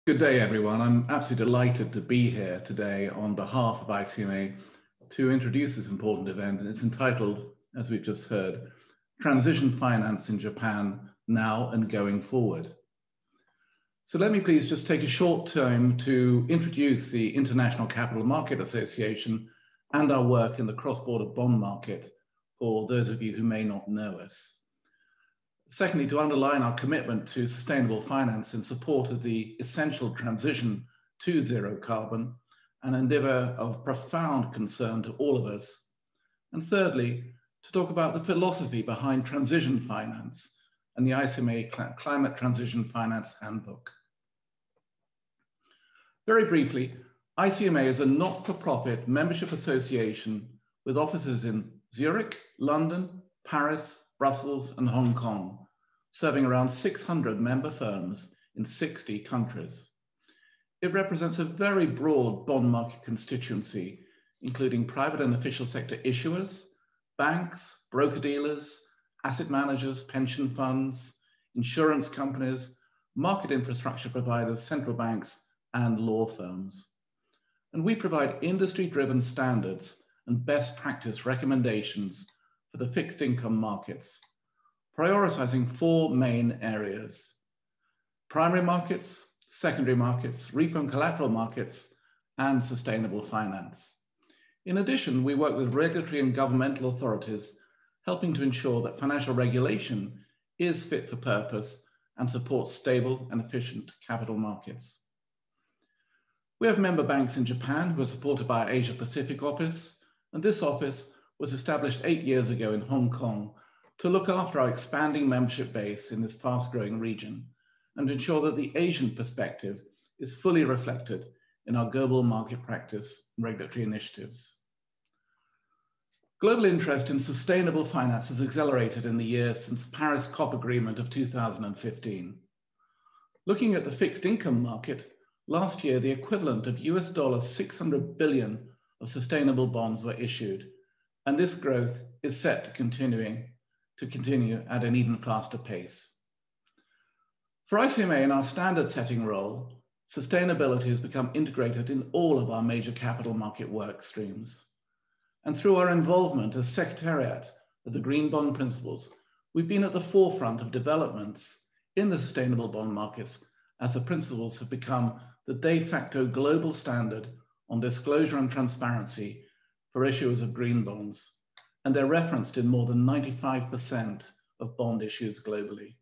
Good day, everyone. I'm absolutely delighted to be here today on behalf of ICMA to introduce this important event, and it's entitled, as we've just heard, Transition Finance in Japan Now and Going Forward. So let me please just take a short time to introduce the International Capital Market Association and our work in the cross-border bond market for those of you who may not know us. Secondly, to underline our commitment to sustainable finance in support of the essential transition to zero carbon, an endeavor of profound concern to all of us. And thirdly, to talk about the philosophy behind transition finance and the ICMA Climate Transition Finance Handbook. Very briefly, ICMA is a not-for-profit membership association with offices in Zurich, London, Paris, Brussels, and Hong Kong, serving around 600 member firms in 60 countries. It represents a very broad bond market constituency, including private and official sector issuers, banks, broker-dealers, asset managers, pension funds, insurance companies, market infrastructure providers, central banks, and law firms. And we provide industry-driven standards and best practice recommendations for the fixed income markets, prioritizing four main areas: primary markets, secondary markets, repo and collateral markets, and sustainable finance. In addition, we work with regulatory and governmental authorities, helping to ensure that financial regulation is fit for purpose and supports stable and efficient capital markets. We have member banks in Japan who are supported by our Asia Pacific office, and this office was established 8 years ago in Hong Kong to look after our expanding membership base in this fast-growing region and ensure that the Asian perspective is fully reflected in our global market practice and regulatory initiatives. Global interest in sustainable finance has accelerated in the years since the Paris COP Agreement of 2015. Looking at the fixed income market, last year the equivalent of US $600 billion of sustainable bonds were issued, and this growth is set to continue at an even faster pace. For ICMA in our standard setting role, sustainability has become integrated in all of our major capital market work streams. And through our involvement as Secretariat of the Green Bond Principles, we've been at the forefront of developments in the sustainable bond markets as the principles have become the de facto global standard on disclosure and transparency for issuers of green bonds, and they're referenced in more than 95% of bond issues globally.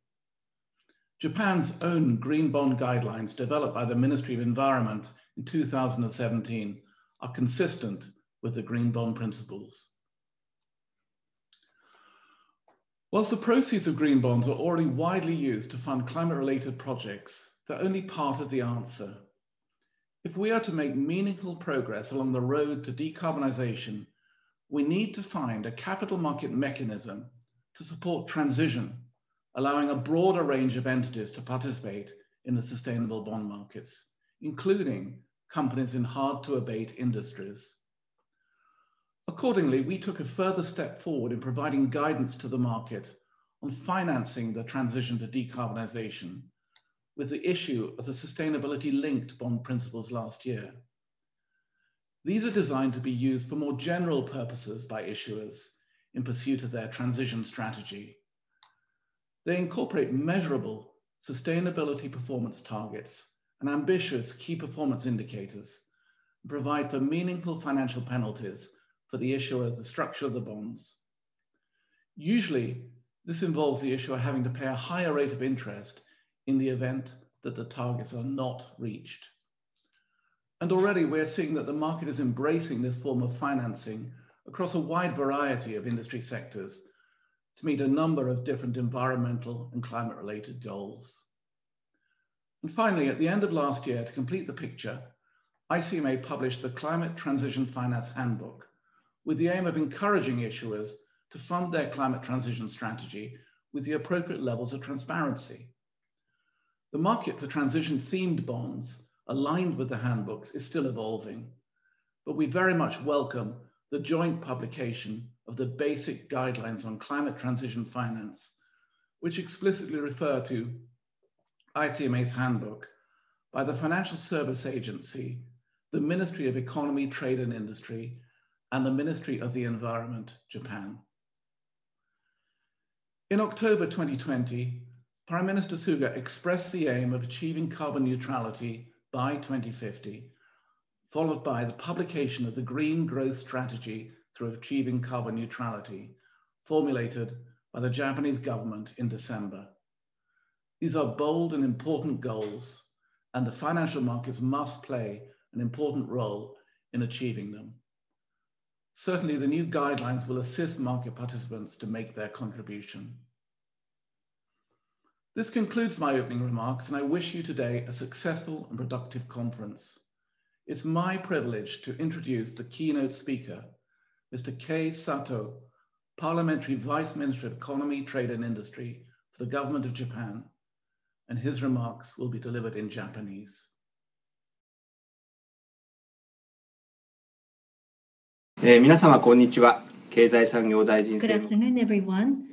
Japan's own green bond guidelines developed by the Ministry of Environment in 2017 are consistent with the green bond principles. Whilst the proceeds of green bonds are already widely used to fund climate-related projects, they're only part of the answer. If we are to make meaningful progress along the road to decarbonization, we need to find a capital market mechanism to support transition, allowing a broader range of entities to participate in the sustainable bond markets, including companies in hard-to-abate industries. Accordingly, we took a further step forward in providing guidance to the market on financing the transition to decarbonization with the issue of the sustainability-linked bond principles last year. These are designed to be used for more general purposes by issuers in pursuit of their transition strategy. They incorporate measurable sustainability performance targets and ambitious key performance indicators and provide for meaningful financial penalties for the issuer of the structure of the bonds. Usually, this involves the issuer having to pay a higher rate of interest in the event that the targets are not reached. And already we're seeing that the market is embracing this form of financing across a wide variety of industry sectors to meet a number of different environmental and climate-related goals. And finally, at the end of last year, to complete the picture, ICMA published the Climate Transition Finance Handbook with the aim of encouraging issuers to fund their climate transition strategy with the appropriate levels of transparency. The market for transition-themed bonds aligned with the handbooks is still evolving, but we very much welcome the joint publication of the basic guidelines on climate transition finance, which explicitly refer to ICMA's handbook by the Financial Service Agency, the Ministry of Economy, Trade and Industry, and the Ministry of the Environment, Japan. In October 2020, Prime Minister Suga expressed the aim of achieving carbon neutrality by 2050, followed by the publication of the Green Growth Strategy through Achieving Carbon Neutrality, formulated by the Japanese government in December. These are bold and important goals, and the financial markets must play an important role in achieving them. Certainly, the new guidelines will assist market participants to make their contribution. This concludes my opening remarks, and I wish you today a successful and productive conference. It's my privilege to introduce the keynote speaker, Mr. Kei Sato, Parliamentary Vice Minister of Economy, Trade and Industry for the Government of Japan, and his remarks will be delivered in Japanese. Good afternoon, everyone.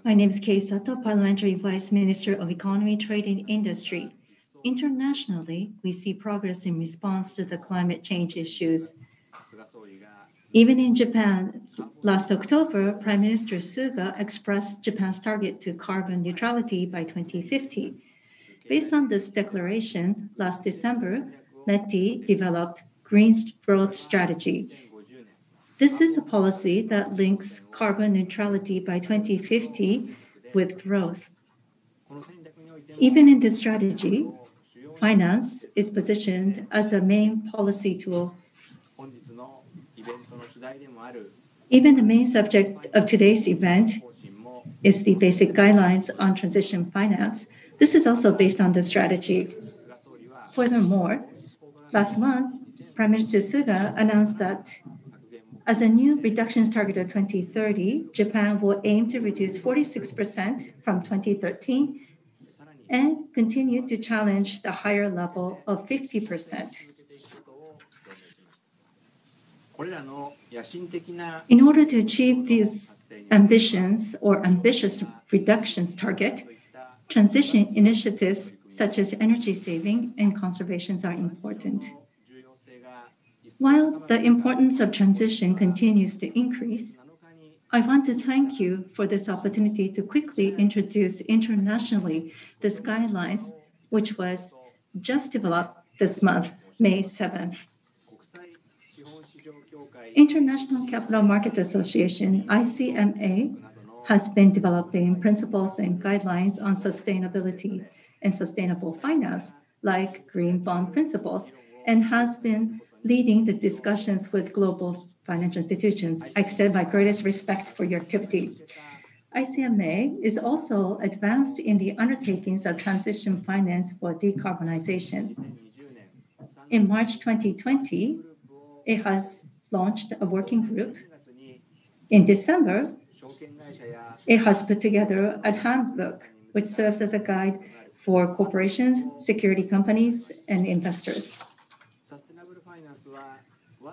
My name is Kei Sato, Parliamentary Vice Minister of Economy, Trade and Industry. Internationally, we see progress in response to the climate change issues. Even in Japan, last October, Prime Minister Suga expressed Japan's target to carbon neutrality by 2050. Based on this declaration, last December, METI developed Green Growth Strategy. This is a policy that links carbon neutrality by 2050 with growth. Even in this strategy, finance is positioned as a main policy tool. Even the main subject of today's event is the basic guidelines on transition finance. This is also based on the strategy. Furthermore, last month, Prime Minister Suga announced that as a new reductions target of 2030, Japan will aim to reduce 46% from 2013 and continue to challenge the higher level of 50%. In order to achieve these ambitions or ambitious reductions target, transition initiatives such as energy saving and conservation are important. While the importance of transition continues to increase, I want to thank you for this opportunity to quickly introduce internationally this guidelines, which was just developed this month, May 7th. International Capital Market Association, ICMA, has been developing principles and guidelines on sustainability and sustainable finance, like green bond principles, and has been leading the discussions with global financial institutions. I extend my greatest respect for your activity. ICMA is also advanced in the undertakings of transition finance for decarbonization. In March 2020, it has launched a working group. In December, it has put together a handbook which serves as a guide for corporations, security companies, and investors.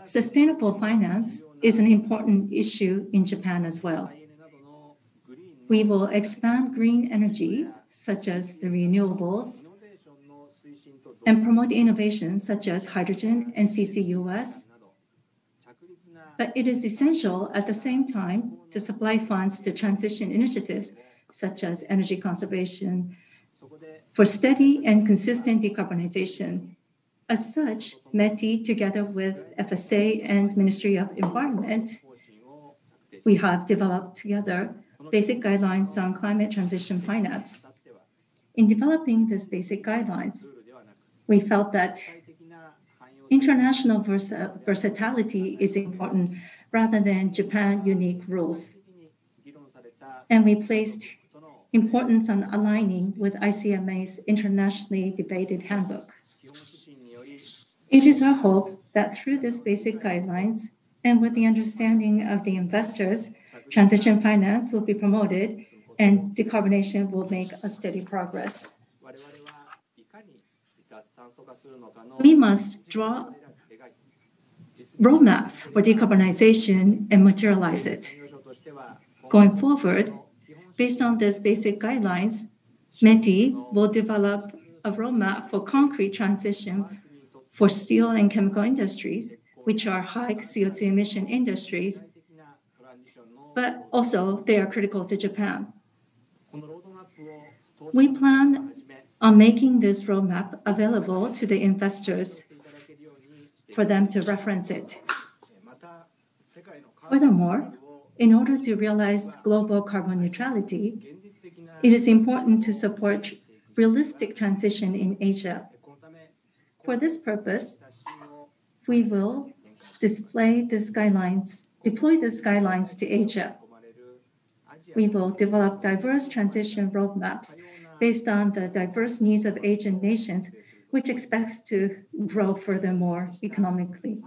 Sustainable finance is an important issue in Japan as well. We will expand green energy, such as the renewables, and promote innovations such as hydrogen and CCUS. But it is essential at the same time to supply funds to transition initiatives such as energy conservation for steady and consistent decarbonization. As such, METI, together with FSA and Ministry of Environment, we have developed together basic guidelines on climate transition finance. In developing these basic guidelines, we felt that international versatility is important rather than Japan unique rules. And we placed importance on aligning with ICMA's internationally debated handbook. It is our hope that through these basic guidelines and with the understanding of the investors, transition finance will be promoted and decarbonization will make a steady progress. We must draw roadmaps for decarbonization and materialize it. Going forward, based on these basic guidelines, METI will develop a roadmap for concrete transition for steel and chemical industries, which are high CO2 emission industries, but also they are critical to Japan. We plan on making this roadmap available to the investors for them to reference it. Furthermore, in order to realize global carbon neutrality, it is important to support realistic transition in Asia. For this purpose, we will deploy these guidelines to Asia. We will develop diverse transition roadmaps based on the diverse needs of Asian nations, which expects to grow furthermore economically.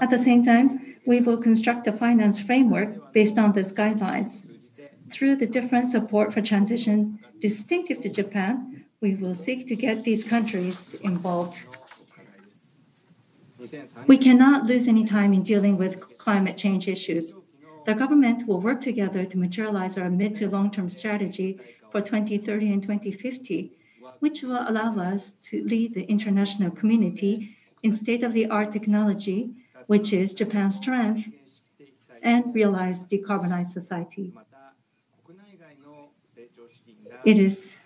At the same time, we will construct a finance framework based on these guidelines. Through the different support for transition distinctive to Japan, we will seek to get these countries involved. We cannot lose any time in dealing with climate change issues. The government will work together to materialize our mid to long-term strategy for 2030 and 2050, which will allow us to lead the international community in state-of-the-art technology, which is Japan's strength, and realize decarbonized society. It is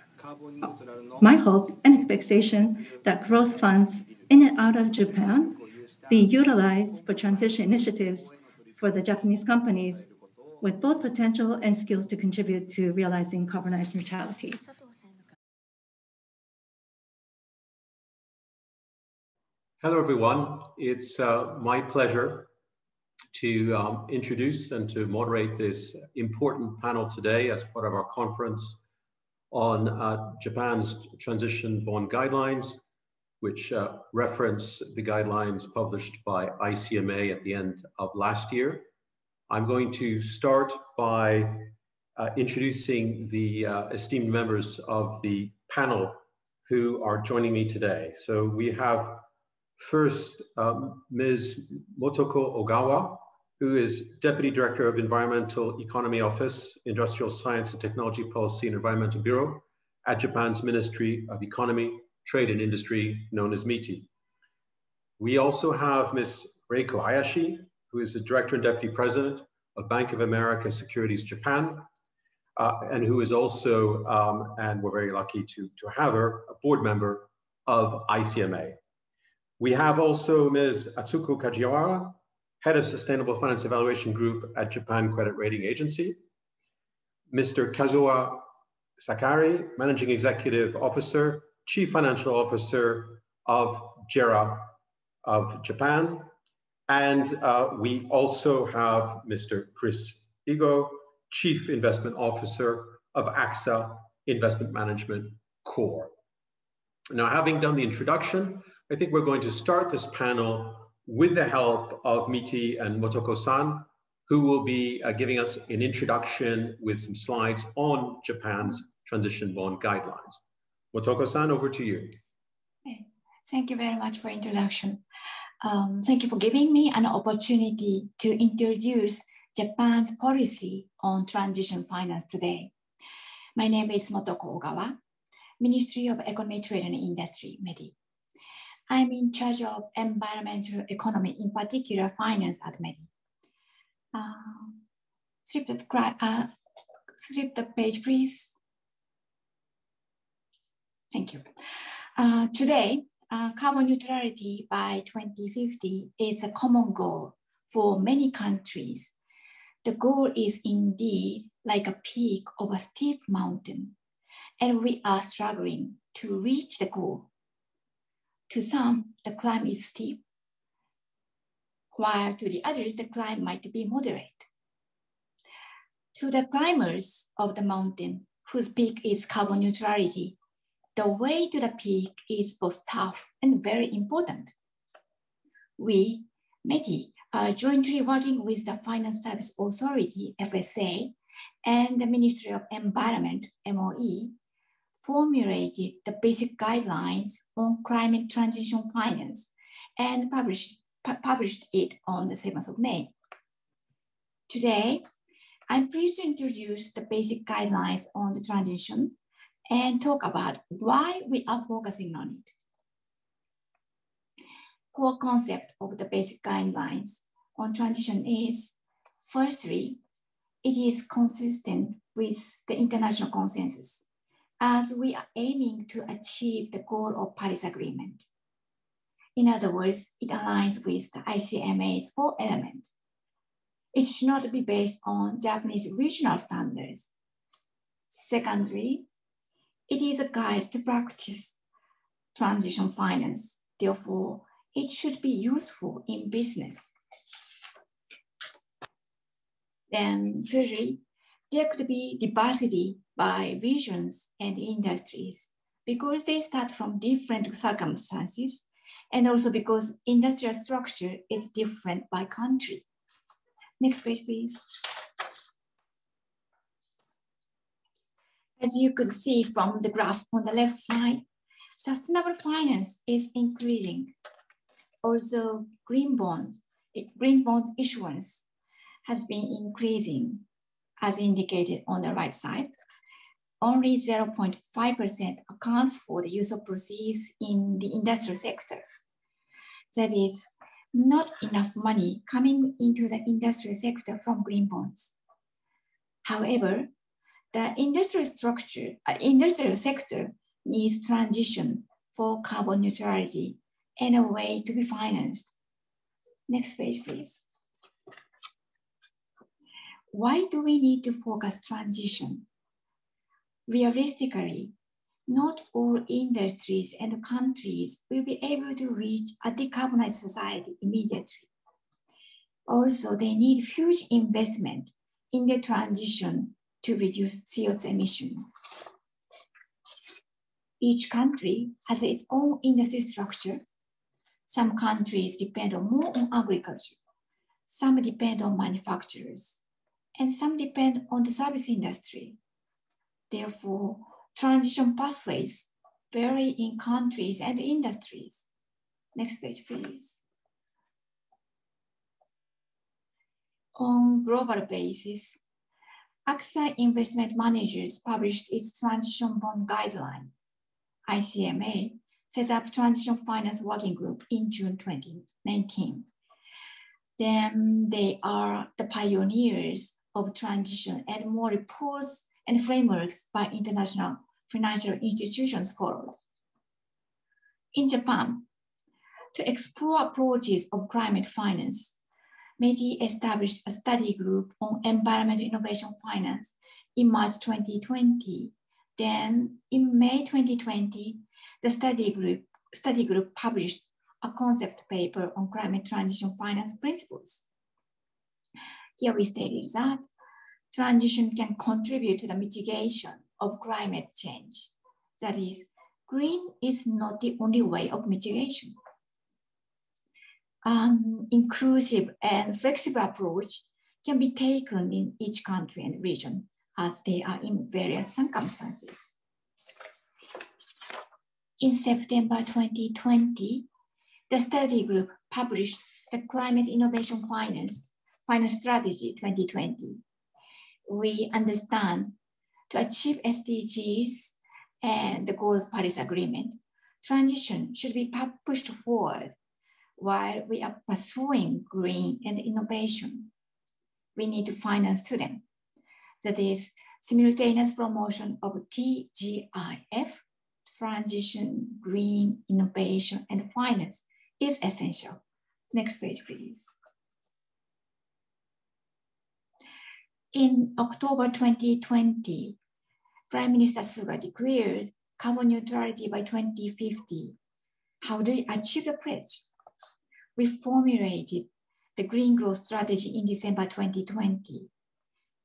my hope and expectation that growth funds in and out of Japan be utilized for transition initiatives for the Japanese companies with both potential and skills to contribute to realizing carbonized neutrality. Hello, everyone. It's my pleasure to introduce and to moderate this important panel today as part of our conference on Japan's transition bond guidelines, which reference the guidelines published by ICMA at the end of last year. I'm going to start by introducing the esteemed members of the panel who are joining me today. So we have first Ms. Motoko Ogawa, who is Deputy Director of Environmental Economy Office, Industrial Science and Technology Policy and Environmental Bureau at Japan's Ministry of Economy, Trade and Industry, known as METI. We also have Ms. Reiko Hayashi, who is the Director and Deputy President of Bank of America Securities Japan, and who is also, and we're very lucky to have her, a board member of ICMA. We have also Ms. Atsuko Kajiwara, Head of Sustainable Finance Evaluation Group at Japan Credit Rating Agency. Mr. Kazuo Sakari, Managing Executive Officer, Chief Financial Officer of JERA of Japan. And we also have Mr. Chris Igo, Chief Investment Officer of AXA Investment Management Corp. Now, having done the introduction, I think we're going to start this panel with the help of METI and Motoko-san, who will be giving us an introduction with some slides on Japan's transition bond guidelines. Motoko-san, over to you. Thank you very much for introduction. Thank you for giving me an opportunity to introduce Japan's policy on transition finance today. My name is Motoko Ogawa, Ministry of Economy, Trade and Industry, METI. I'm in charge of environmental economy, in particular finance at METI. Flip the page, please. Thank you. Today, carbon neutrality by 2050 is a common goal for many countries. The goal is indeed like a peak of a steep mountain, and we are struggling to reach the goal. To some, the climb is steep, while to the others, the climb might be moderate. To the climbers of the mountain, whose peak is carbon neutrality, the way to the peak is both tough and very important. We, METI, are jointly working with the Finance Service Authority, FSA, and the Ministry of Environment, MOE, formulated the basic guidelines on climate transition finance and published it on the 7th of May. Today, I'm pleased to introduce the basic guidelines on the transition and talk about why we are focusing on it. Core concept of the basic guidelines on transition is, firstly, it is consistent with the international consensus, as we are aiming to achieve the goal of Paris Agreement. In other words, it aligns with the ICMA's 4 elements. It should not be based on Japanese regional standards. Secondly, it is a guide to practice transition finance. Therefore, it should be useful in business. Then thirdly, there could be diversity by regions and industries because they start from different circumstances and also because industrial structure is different by country. Next page, please. As you could see from the graph on the left side, sustainable finance is increasing. Also, green bond issuance has been increasing as indicated on the right side. Only 0.5% accounts for the use of proceeds in the industrial sector. That is not enough money coming into the industrial sector from green bonds. However, the industrial sector needs transition for carbon neutrality and a way to be financed. Next page, please. Why do we need to focus transition? Realistically, not all industries and countries will be able to reach a decarbonized society immediately. Also, they need huge investment in the transition to reduce CO2 emission. Each country has its own industry structure. Some countries depend more on agriculture, some depend on manufacturers, and some depend on the service industry. Therefore, transition pathways vary in countries and industries. Next page, please. On global basis, AXA Investment Managers published its Transition Bond Guideline. ICMA set up Transition Finance Working Group in June 2019. Then they are the pioneers of transition, and more reports and frameworks by international financial institutions followed. In Japan, to explore approaches of climate finance, METI established a study group on environmental innovation finance in March 2020. Then in May 2020, the study group published a concept paper on climate transition finance principles. Here we stated that transition can contribute to the mitigation of climate change. That is, green is not the only way of mitigation. An inclusive and flexible approach can be taken in each country and region as they are in various circumstances. In September 2020, the study group published the Climate Innovation Finance Strategy 2020. We understand to achieve SDGs and the goals of Paris Agreement, transition should be pushed forward while we are pursuing green and innovation. We need to finance to them. That is, simultaneous promotion of TGIF, transition, green, innovation, and finance is essential. Next page, please. In October 2020, Prime Minister Suga declared carbon neutrality by 2050. How do we achieve the pledge? We formulated the Green Growth Strategy in December 2020.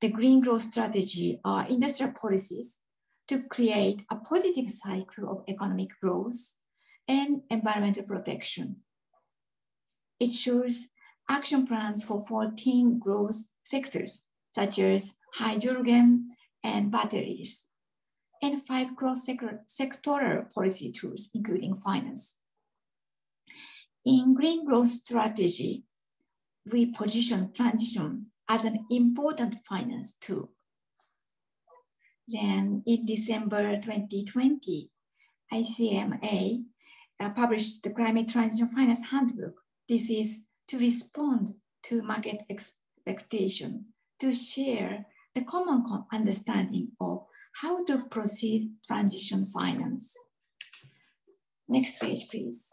The Green Growth Strategy are industrial policies to create a positive cycle of economic growth and environmental protection. It shows action plans for 14 growth sectors, such as hydrogen and batteries, and 5 cross-sectoral policy tools, including finance. In Green Growth Strategy, we position transition as an important finance tool. Then in December 2020, ICMA published the Climate Transition Finance Handbook. This is to respond to market expectation, to share the common understanding of how to proceed transition finance. Next page, please.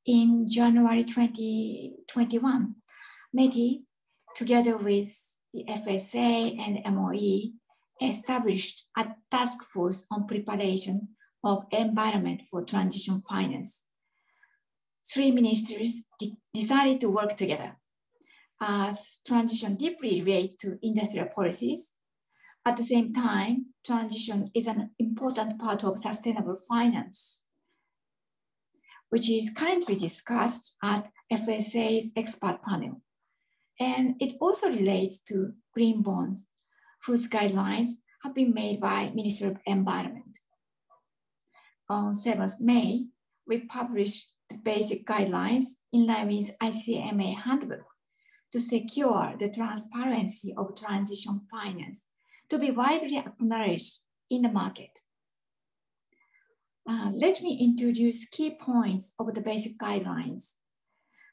In January 2021, METI, together with the FSA and MOE, established a task force on preparation of environment for transition finance. 3 ministries decided to work together as transition deeply relates to industrial policies. At the same time, transition is an important part of sustainable finance, which is currently discussed at FSA's expert panel. And it also relates to green bonds, whose guidelines have been made by Ministry of Environment. On 7th May, we published the basic guidelines in line with ICMA handbook to secure the transparency of transition finance to be widely acknowledged in the market. Let me introduce key points of the basic guidelines.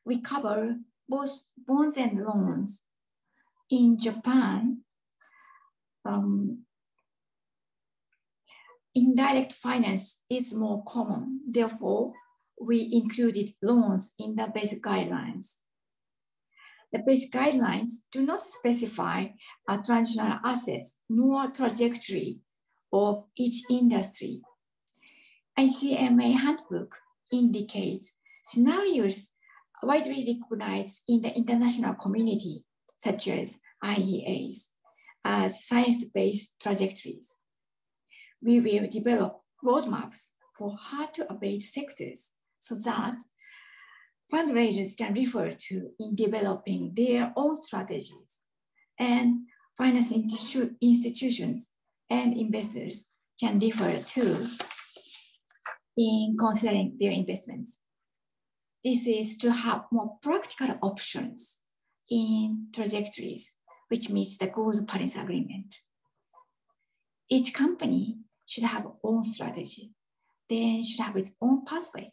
We cover both bonds and loans. In Japan, indirect finance is more common. Therefore, we included loans in the basic guidelines. The basic guidelines do not specify transitional assets nor trajectory of each industry. ICMA handbook indicates scenarios widely recognized in the international community, such as IEAs, as science-based trajectories. We will develop roadmaps for hard-to-abate sectors so that fundraisers can refer to in developing their own strategies, and finance institutions and investors can refer to in considering their investments. This is to have more practical options in trajectories which meets the goals of Paris Agreement. Each company should have its own strategy, then should have its own pathway.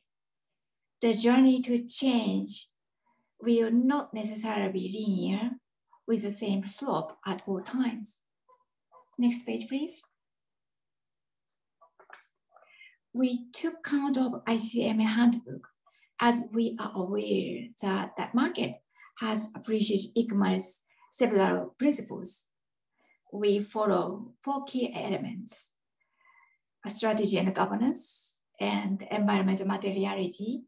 The journey to change will not necessarily be linear with the same slope at all times. Next page, please. We took count of ICMA handbook as we are aware that the market has appreciated ICMA's several principles. We follow 4 key elements: a strategy and governance, and environmental materiality,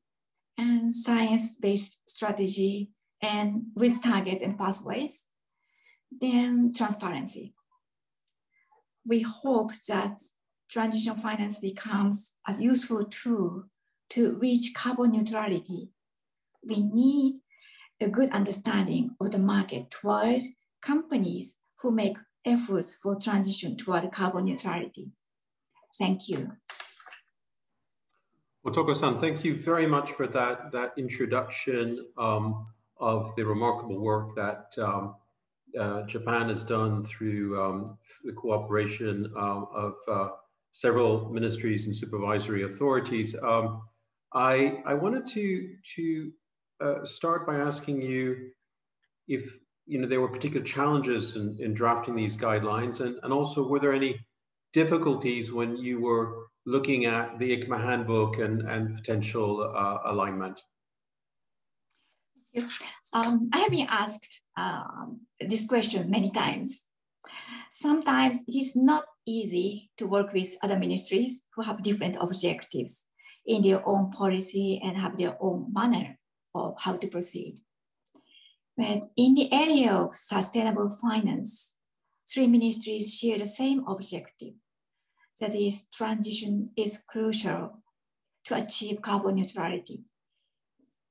and science-based strategy, and with targets and pathways, then transparency. We hope that transition finance becomes a useful tool to reach carbon neutrality. We need a good understanding of the market toward companies who make efforts for transition toward carbon neutrality. Thank you. Otoko-san, thank you very much for that introduction of the remarkable work that Japan has done through the cooperation of several ministries and supervisory authorities. I wanted to start by asking you if there were particular challenges in drafting these guidelines, and also were there any difficulties when you were looking at the ICMA handbook and potential alignment? I have been asked this question many times. Sometimes it is not easy to work with other ministries who have different objectives in their own policy and have their own manner of how to proceed. But in the area of sustainable finance, 3 ministries share the same objective. That is, transition is crucial to achieve carbon neutrality.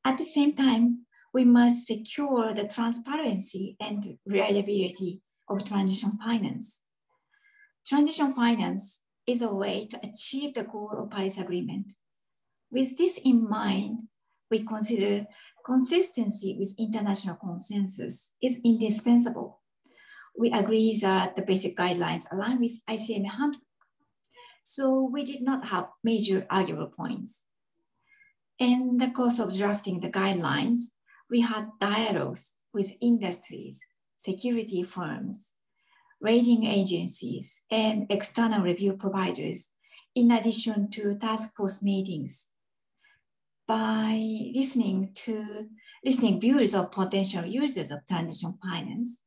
At the same time, we must secure the transparency and reliability of transition finance. Transition finance is a way to achieve the goal of Paris Agreement. With this in mind, we consider consistency with international consensus is indispensable. we agree that the basic guidelines align with ICMA handbook. So we did not have major arguable points. In the course of drafting the guidelines, we had dialogues with industries, security firms, rating agencies, and external review providers, in addition to task force meetings. By listening views of potential users of transition finance,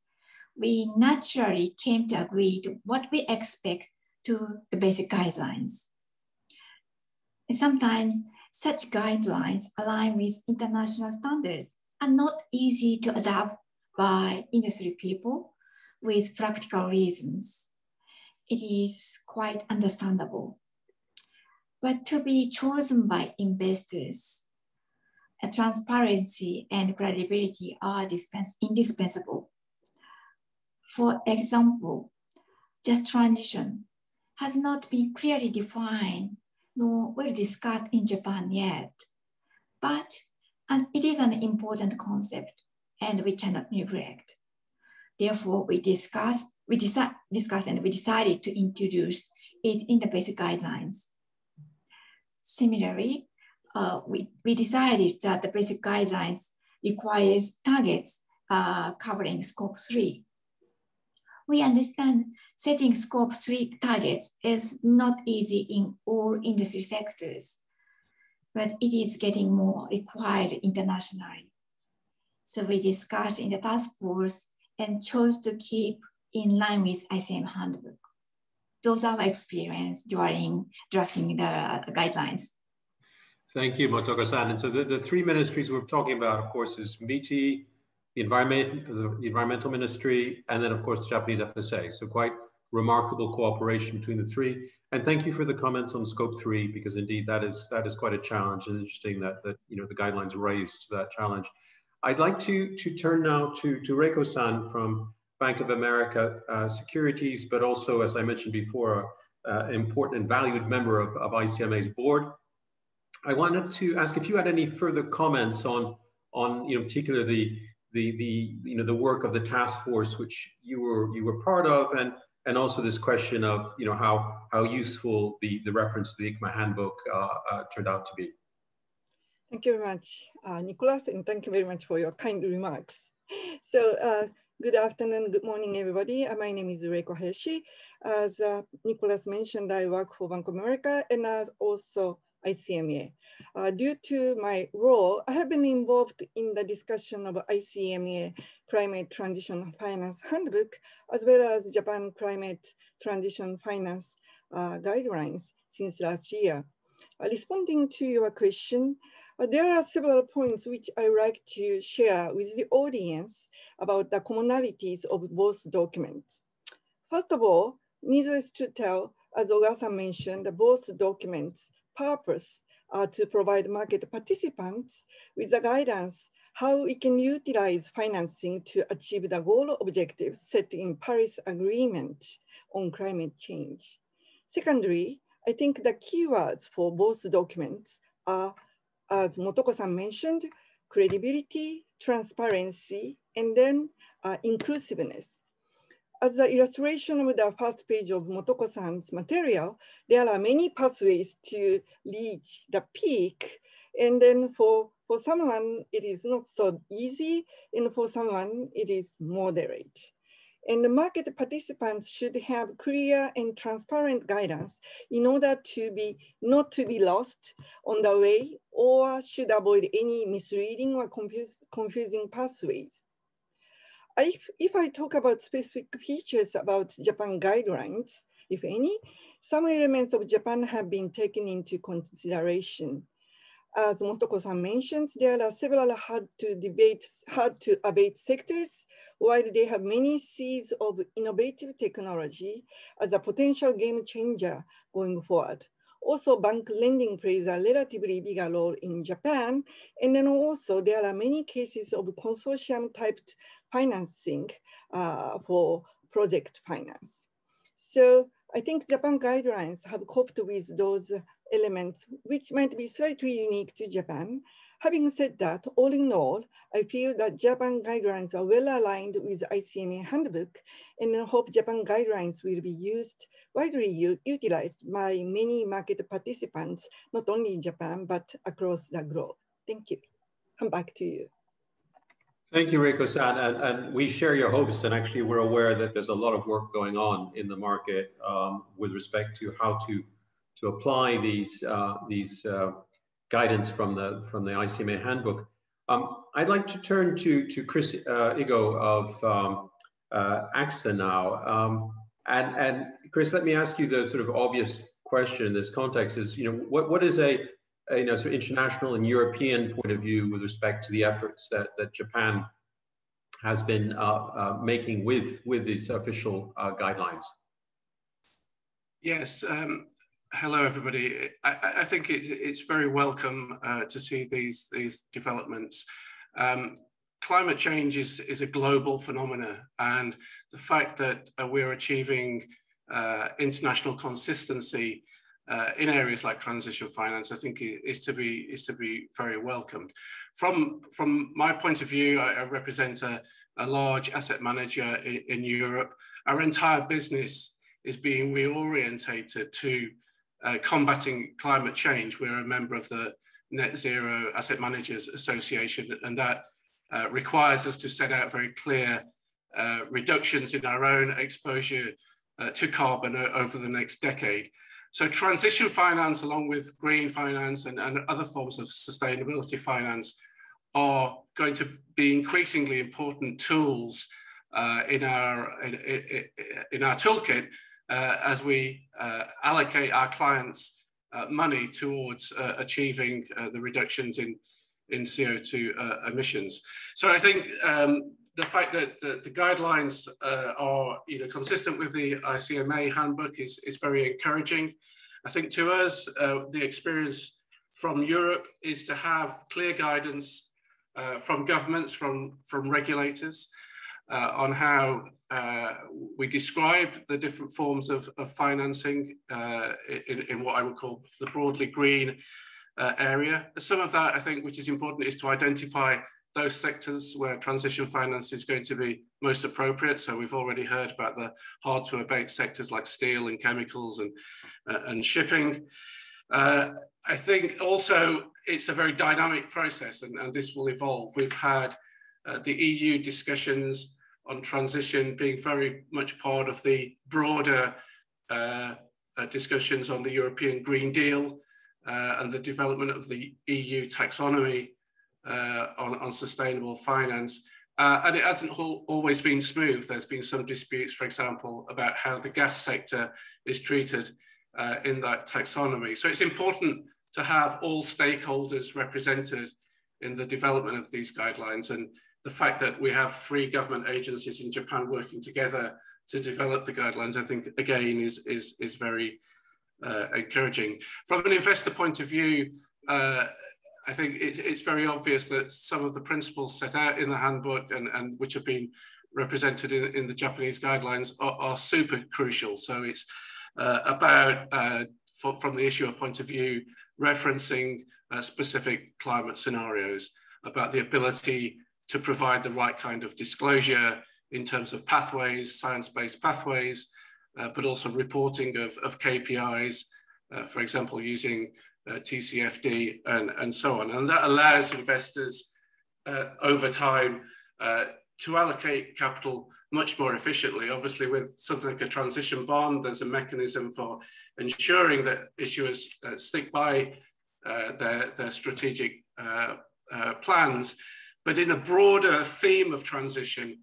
we naturally came to agree to what we expect to the basic guidelines. And sometimes such guidelines align with international standards and not easy to adapt by industry people with practical reasons. It is quite understandable. But to be chosen by investors, transparency and credibility are indispensable. For example, just transition has not been clearly defined nor well discussed in Japan yet, but it is an important concept and we cannot neglect. Therefore, we discussed and we decided to introduce it in the basic guidelines. Similarly, we decided that the basic guidelines requires targets covering scope 3. We understand setting scope 3 targets is not easy in all industry sectors, but it is getting more required internationally. So we discussed in the task force and chose to keep in line with ICMA handbook. Those are my experience during drafting the guidelines. Thank you, Motoko-san. And so the three ministries we're talking about, of course, is METI, the environmental ministry, and then, of course, the Japanese FSA. So quite remarkable cooperation between the three. And thank you for the comments on scope 3, because indeed that is quite a challenge, and interesting that you know the guidelines raised to that challenge. I'd like to turn now to Reiko-san from Bank of America Securities, but also, as I mentioned before, an important and valued member of ICMA's board. I wanted to ask if you had any further comments on you know, particularly the work of the task force which you were part of, and also this question of you know how useful the reference to the ICMA handbook turned out to be. Thank you very much, Nicholas, and thank you very much for your kind remarks. So good afternoon, good morning, everybody. My name is Reiko Hayashi. As Nicholas mentioned, I work for Bank of America and also ICMA. Due to my role, I have been involved in the discussion of ICMA Climate Transition Finance Handbook, as well as Japan Climate Transition Finance Guidelines since last year. Responding to your question, there are several points which I would like to share with the audience about the commonalities of both documents. First of all, needless to tell, as Oga-san mentioned, both documents' purpose are to provide market participants with the guidance how we can utilize financing to achieve the goal objectives set in Paris Agreement on climate change. Secondly, I think the keywords for both documents are, as Motoko-san mentioned, credibility, transparency, and then inclusiveness. As the illustration of the first page of Motoko-san's material, there are many pathways to reach the peak. And then for someone, it is not so easy. And for someone, it is moderate. And the market participants should have clear and transparent guidance in order to not to be lost on the way, or should avoid any misleading or confusing pathways. If I talk about specific features about Japan guidelines, if any, some elements of Japan have been taken into consideration. As Motoko-san mentioned, there are several hard to abate sectors, while they have many seeds of innovative technology as a potential game changer going forward. Also, bank lending plays a relatively bigger role in Japan. And then also there are many cases of consortium typed financing for project finance. So I think Japan guidelines have coped with those elements, which might be slightly unique to Japan. Having said that, all in all, I feel that Japan guidelines are well aligned with ICMA handbook, and I hope Japan guidelines will be widely utilized by many market participants, not only in Japan, but across the globe. Thank you. I'm back to you. Thank you, Reiko-san, and we share your hopes, and actually we're aware that there's a lot of work going on in the market with respect to how to apply these guidance from the ICMA handbook. I'd like to turn to Chris Igo of AXA now. And Chris, let me ask you the sort of obvious question in this context is, what is a sort of international and European point of view with respect to the efforts that Japan has been making with these official guidelines? Yes. Hello, everybody. I think it's very welcome to see these developments. Climate change is a global phenomenon, and the fact that we're achieving international consistency in areas like transition finance, I think is to be very welcomed. From my point of view, I represent a large asset manager in Europe. Our entire business is being reorientated to combating climate change. We're a member of the Net Zero Asset Managers Association, and that requires us to set out very clear reductions in our own exposure to carbon over the next decade. So transition finance, along with green finance and other forms of sustainability finance, are going to be increasingly important tools in our toolkit as we allocate our clients' money towards achieving the reductions in CO2 emissions. So I think the fact that the guidelines are consistent with the ICMA handbook is very encouraging. I think to us, the experience from Europe is to have clear guidance from governments, from regulators on how we describe the different forms of financing in what I would call the broadly green area. Some of that, I think, which is important, is to identify those sectors where transition finance is going to be most appropriate. So we've already heard about the hard to abate sectors like steel and chemicals and shipping. I think also it's a very dynamic process, and this will evolve. We've had the EU discussions on transition being very much part of the broader discussions on the European Green Deal and the development of the EU taxonomy on sustainable finance. And it hasn't always been smooth. There's been some disputes, for example, about how the gas sector is treated in that taxonomy. So it's important to have all stakeholders represented in the development of these guidelines. And the fact that we have 3 government agencies in Japan working together to develop the guidelines, I think, again, is very encouraging. From an investor point of view, I think it's very obvious that some of the principles set out in the handbook and which have been represented in the Japanese guidelines are super crucial. So it's about, from the issuer point of view, referencing specific climate scenarios, about the ability to provide the right kind of disclosure in terms of pathways, science-based pathways, but also reporting of KPIs, for example, using TCFD and so on. And that allows investors over time to allocate capital much more efficiently. Obviously, with something like a transition bond, there's a mechanism for ensuring that issuers stick by their strategic plans. But in a broader theme of transition,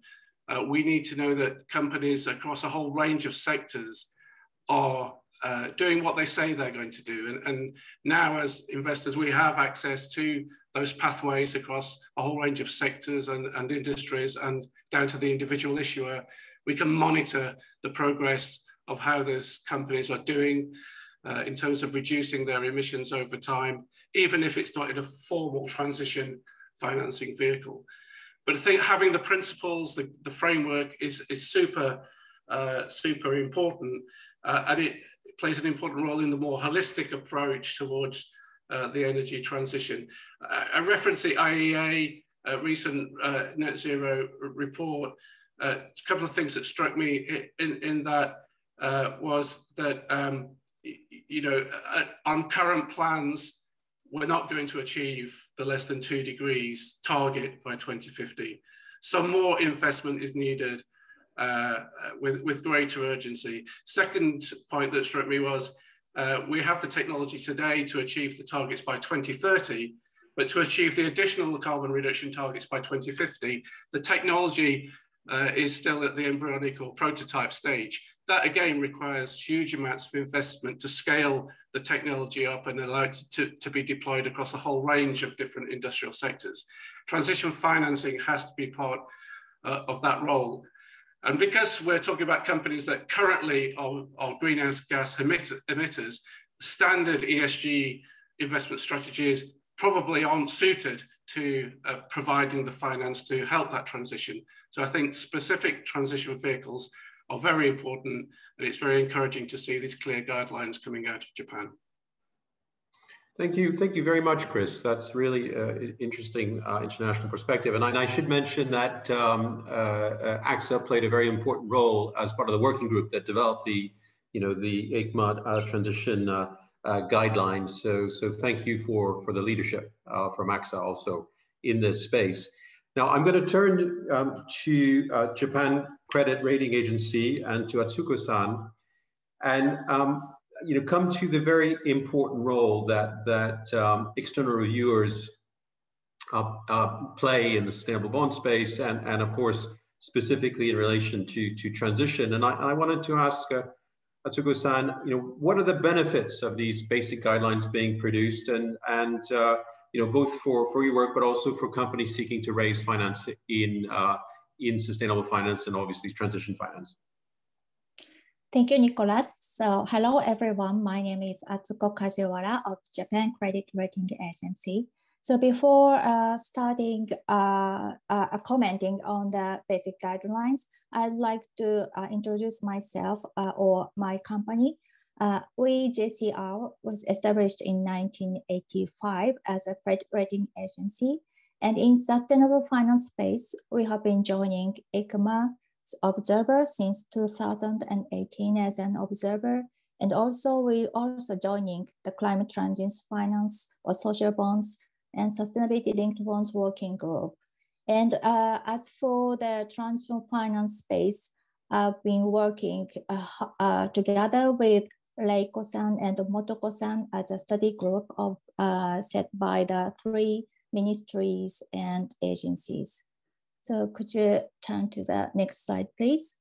we need to know that companies across a whole range of sectors are doing what they say they're going to do. And now, as investors, we have access to those pathways across a whole range of sectors and industries, and down to the individual issuer. We can monitor the progress of how those companies are doing in terms of reducing their emissions over time, even if it's not in a formal transition financing vehicle. But I think having the principles, the framework is super important, and it plays an important role in the more holistic approach towards the energy transition. I referenced the IEA recent net zero report. A couple of things that struck me in that was that, you know, on current plans, we're not going to achieve the less than 2 degrees target by 2050. Some more investment is needed with greater urgency. Second point that struck me was we have the technology today to achieve the targets by 2030, but to achieve the additional carbon reduction targets by 2050, the technology is still at the embryonic or prototype stage. That again requires huge amounts of investment to scale the technology up and allow it to be deployed across a whole range of different industrial sectors. Transition financing has to be part of that role. And because we're talking about companies that currently are greenhouse gas emitters, standard ESG investment strategies probably aren't suited to providing the finance to help that transition. So I think specific transition vehicles are very important, and it's very encouraging to see these clear guidelines coming out of Japan. Thank you very much, Chris. That's really interesting international perspective. And I should mention that AXA played a very important role as part of the working group that developed the ICMA transition guidelines. So thank you for the leadership from AXA also in this space. Now I'm going to turn to Japan Credit Rating Agency and to Atsuko-san, and come to the very important role that external reviewers play in the sustainable bond space, and of course specifically in relation to transition. And I wanted to ask Atsuko-san, what are the benefits of these basic guidelines being produced, and both for your work, but also for companies seeking to raise finance in sustainable finance and obviously transition finance? Thank you, Nicholas. So hello, everyone. My name is Atsuko Kajiwara of Japan Credit Rating Agency. So before starting commenting on the basic guidelines, I'd like to introduce myself or my company. We, JCR, was established in 1985 as a credit rating agency. And in sustainable finance space, we have been joining ICMA observer since 2018 as an observer, and also we also joining the climate transition finance or social bonds and sustainability linked bonds working group. And as for the transition finance space, I've been working together with Reiko-san and Motoko-san as a study group of set by the 3 ministries and agencies. So could you turn to the next slide, please?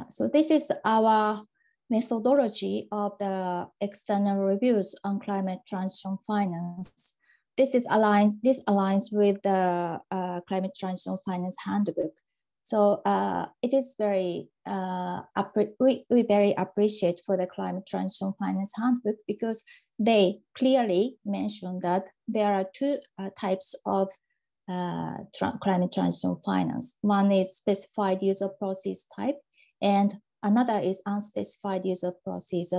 So this is our methodology of the external reviews on climate transition finance. This aligns with the climate transition finance handbook. So it is very, we very appreciate for the climate transition finance handbook, because they clearly mention that there are 2 types of climate transition finance. One is specified use of proceeds type, and another is unspecified use of proceeds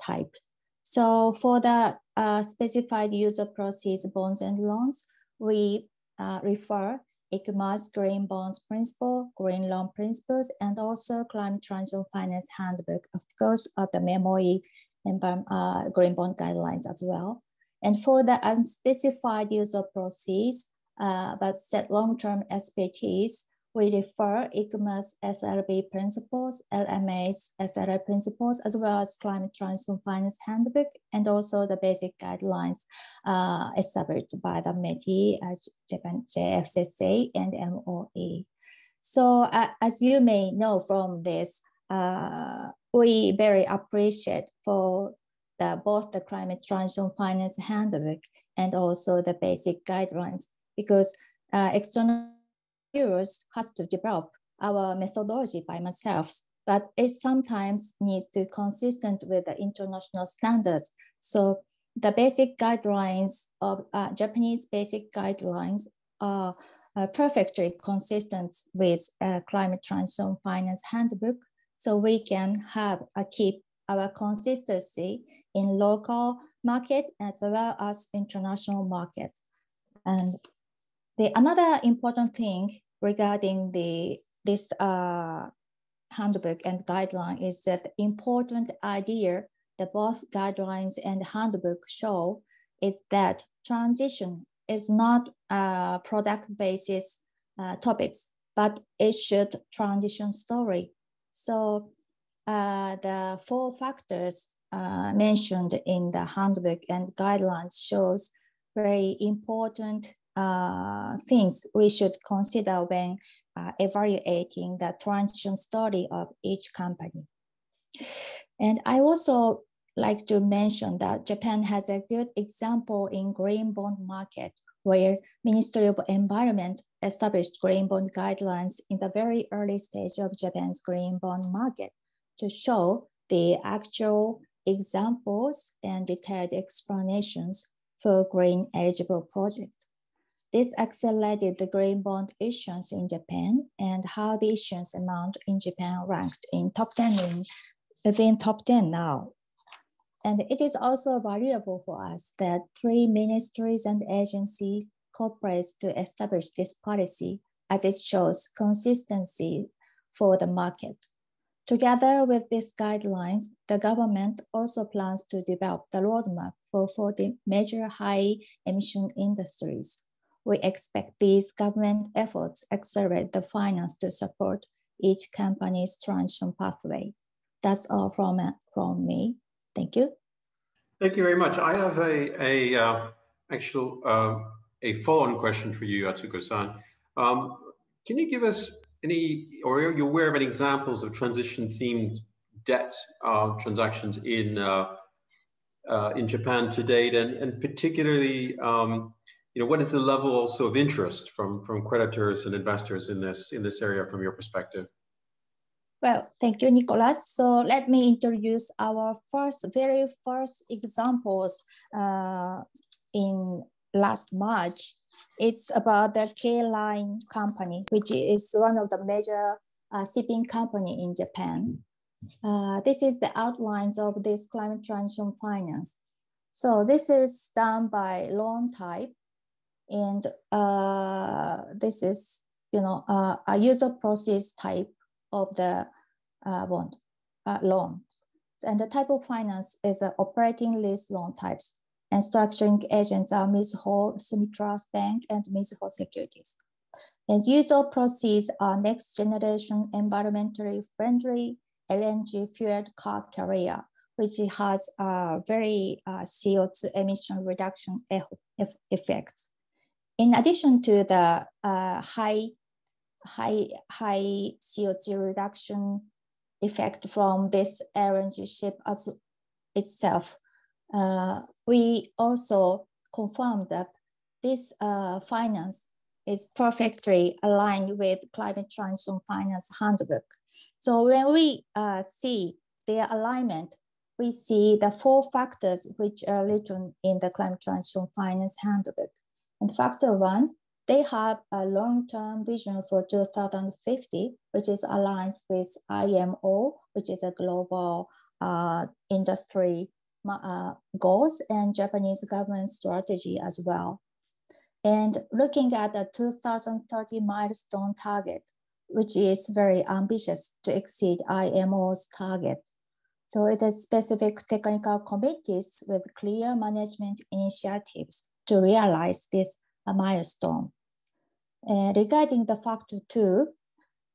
type. So for the specified use of proceeds bonds and loans, we refer ICMA's Green Bonds Principle, Green Loan Principles, and also Climate Transition Finance Handbook, of course, of the MEMOI and Green Bond Guidelines as well. And for the unspecified use of proceeds, but set long-term SPTs, we refer ICMA's SRB principles, LMA's SRI principles, as well as Climate Transition Finance Handbook, and also the basic guidelines established by the METI, Japan JFCC, and MOE. So as you may know from this, we very appreciate for both the Climate Transition Finance Handbook and also the basic guidelines, because external reviewers has to develop our methodology by myself, but it sometimes needs to consistent with the international standards. So the basic guidelines of Japanese basic guidelines are perfectly consistent with Climate Transition Finance Handbook. So we can have keep our consistency in local market as well as international market. And another important thing regarding this handbook and guideline is that the important idea that both guidelines and handbook show is that transition is not product basis topics, but it should transition story. So the 4 factors mentioned in the handbook and guidelines shows very important things we should consider when evaluating the transition story of each company. And I also like to mention that Japan has a good example in green bond market, where Ministry of Environment established green bond guidelines in the very early stage of Japan's green bond market to show the actual examples and detailed explanations for green eligible projects. This accelerated the green bond issuance in Japan and how the issuance amount in Japan ranked in top 10 within top 10 now. And it is also valuable for us that 3 ministries and agencies cooperate to establish this policy, as it shows consistency for the market. Together with these guidelines, the government also plans to develop the roadmap for the major high emission industries. We expect these government efforts accelerate the finance to support each company's transition pathway. That's all from me. Thank you. Thank you very much. I have a follow-on question for you, Atsuko-san. Can you give us any, or are you aware of any examples of transition-themed debt transactions in Japan to date, and particularly, what is the level also of interest from creditors and investors in this area from your perspective? Well, thank you, Nicholas. So let me introduce our very first examples in last March. It's about the K-Line company, which is one of the major shipping company in Japan. This is the outlines of this climate transition finance. So this is done by loan type, and this is a user process type of the loans. And the type of finance is operating lease loan types. And structuring agents are Mizuho Sumitra Bank and Mizuho Securities. And user proceeds are next generation environmentally friendly LNG fueled car carrier, which has a very CO2 emission reduction effects. In addition to the high CO2 reduction effect from this LNG ship as itself, we also confirmed that this finance is perfectly aligned with climate transition finance handbook. So when we see their alignment, we see the 4 factors which are written in the climate transition finance handbook. And factor 1, they have a long-term vision for 2050, which is aligned with IMO, which is a global industry goals, and Japanese government strategy as well. And looking at the 2030 milestone target, which is very ambitious to exceed IMO's target. So it is specific technical committees with clear management initiatives to realize this milestone. Regarding the factor 2,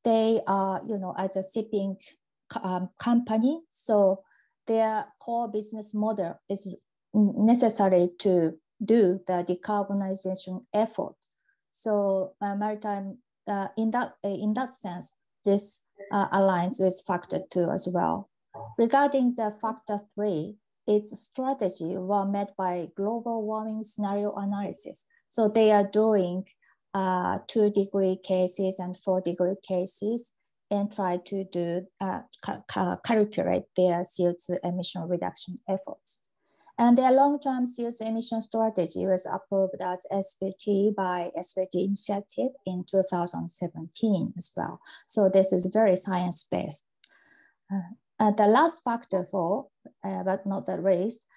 they are, as a shipping company, so their core business model is necessary to do the decarbonization effort. So maritime, in that sense, this aligns with factor 2 as well. Regarding the factor 3, its strategy was made by global warming scenario analysis. So they are doing 2-degree cases and 4-degree cases and try to do calculate their CO2 emission reduction efforts. And their long-term CO2 emission strategy was approved as SBT by SBT initiative in 2017 as well. So this is very science-based. The last factor for, but not the least,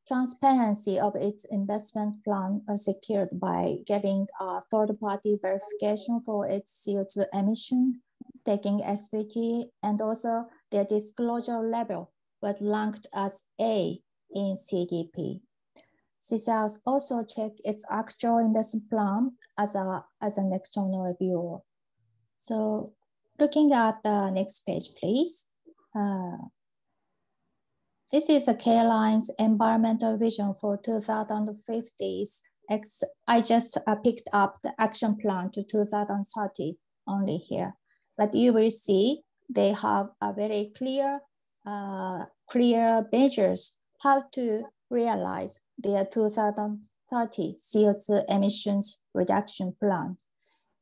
transparency of its investment plan are secured by getting a third-party verification for its CO2 emission, taking SPT, and also their disclosure level was ranked as A in CDP. CSAS also checked its actual investment plan as an external reviewer. So looking at the next page, please. This is a K-Line's environmental vision for 2050s. I just picked up the action plan to 2030 only here, but you will see they have a very clear measures how to realize their 2030 CO2 emissions reduction plan.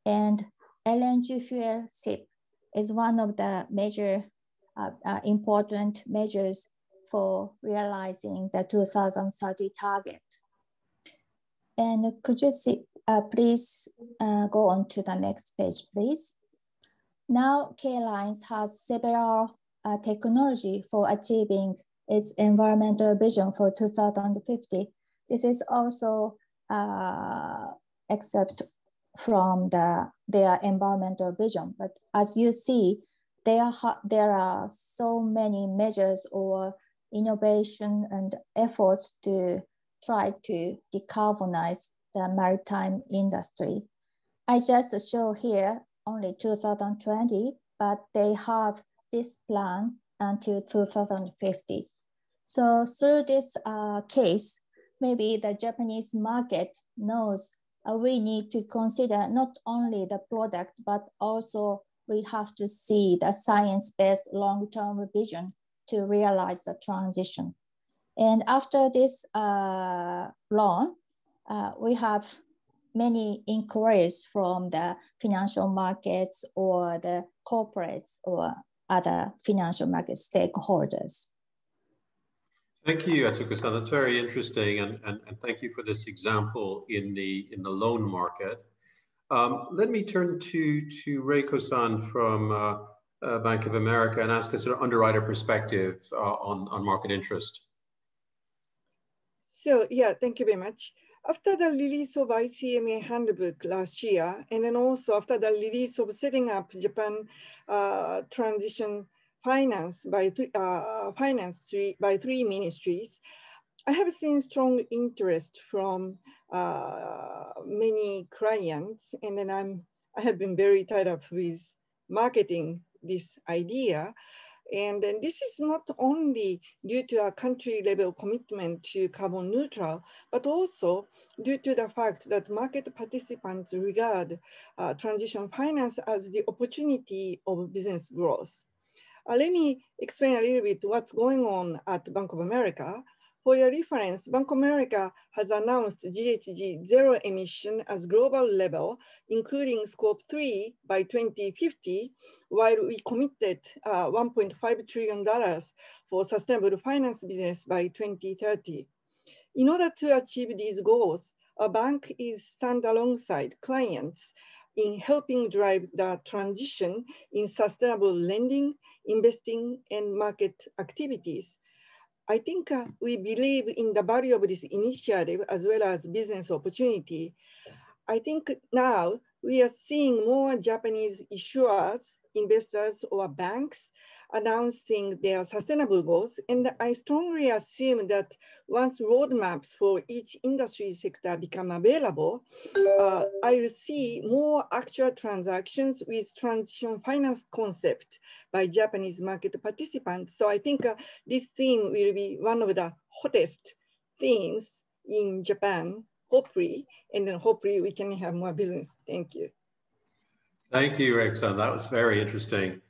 And LNG fuel SIP is one of the major important measures for realizing the 2030 target. And could you please go on to the next page, please. Now, K-Lines has several technology for achieving its environmental vision for 2050. This is also except from their environmental vision. But as you see, there are so many measures or innovation and efforts to try to decarbonize the maritime industry. I just show here only 2020, but they have this plan until 2050. So through this case, maybe the Japanese market knows we need to consider not only the product, but also we have to see the science-based long-term vision to realize the transition. And after this loan, we have many inquiries from the financial markets or the corporates or other financial market stakeholders. Thank you, Atsuko-san. That's very interesting, and thank you for this example in the loan market. Let me turn to Reiko-san from Bank of America and ask a sort of underwriter perspective on market interest. So yeah, thank you very much. After the release of ICMA handbook last year, and then also after the release of setting up Japan transition finance by three ministries, I have seen strong interest from many clients, and then I have been very tied up with marketing this idea. And then this is not only due to a country level commitment to carbon neutral, but also due to the fact that market participants regard transition finance as the opportunity of business growth. Let me explain a little bit what's going on at Bank of America. For your reference, Bank of America has announced GHG zero emission as global level, including scope 3 by 2050, while we committed $1.5 trillion for sustainable finance business by 2030. In order to achieve these goals, a bank is stand alongside clients in helping drive the transition in sustainable lending, investing, and market activities. I think we believe in the value of this initiative as well as business opportunity. I think now we are seeing more Japanese issuers, investors, or banks announcing their sustainable goals. And I strongly assume that once roadmaps for each industry sector become available, I will see more actual transactions with transition finance concept by Japanese market participants. So I think this theme will be one of the hottest themes in Japan, hopefully, and then hopefully we can have more business. Thank you. Thank you, Reiko-san. That was very interesting.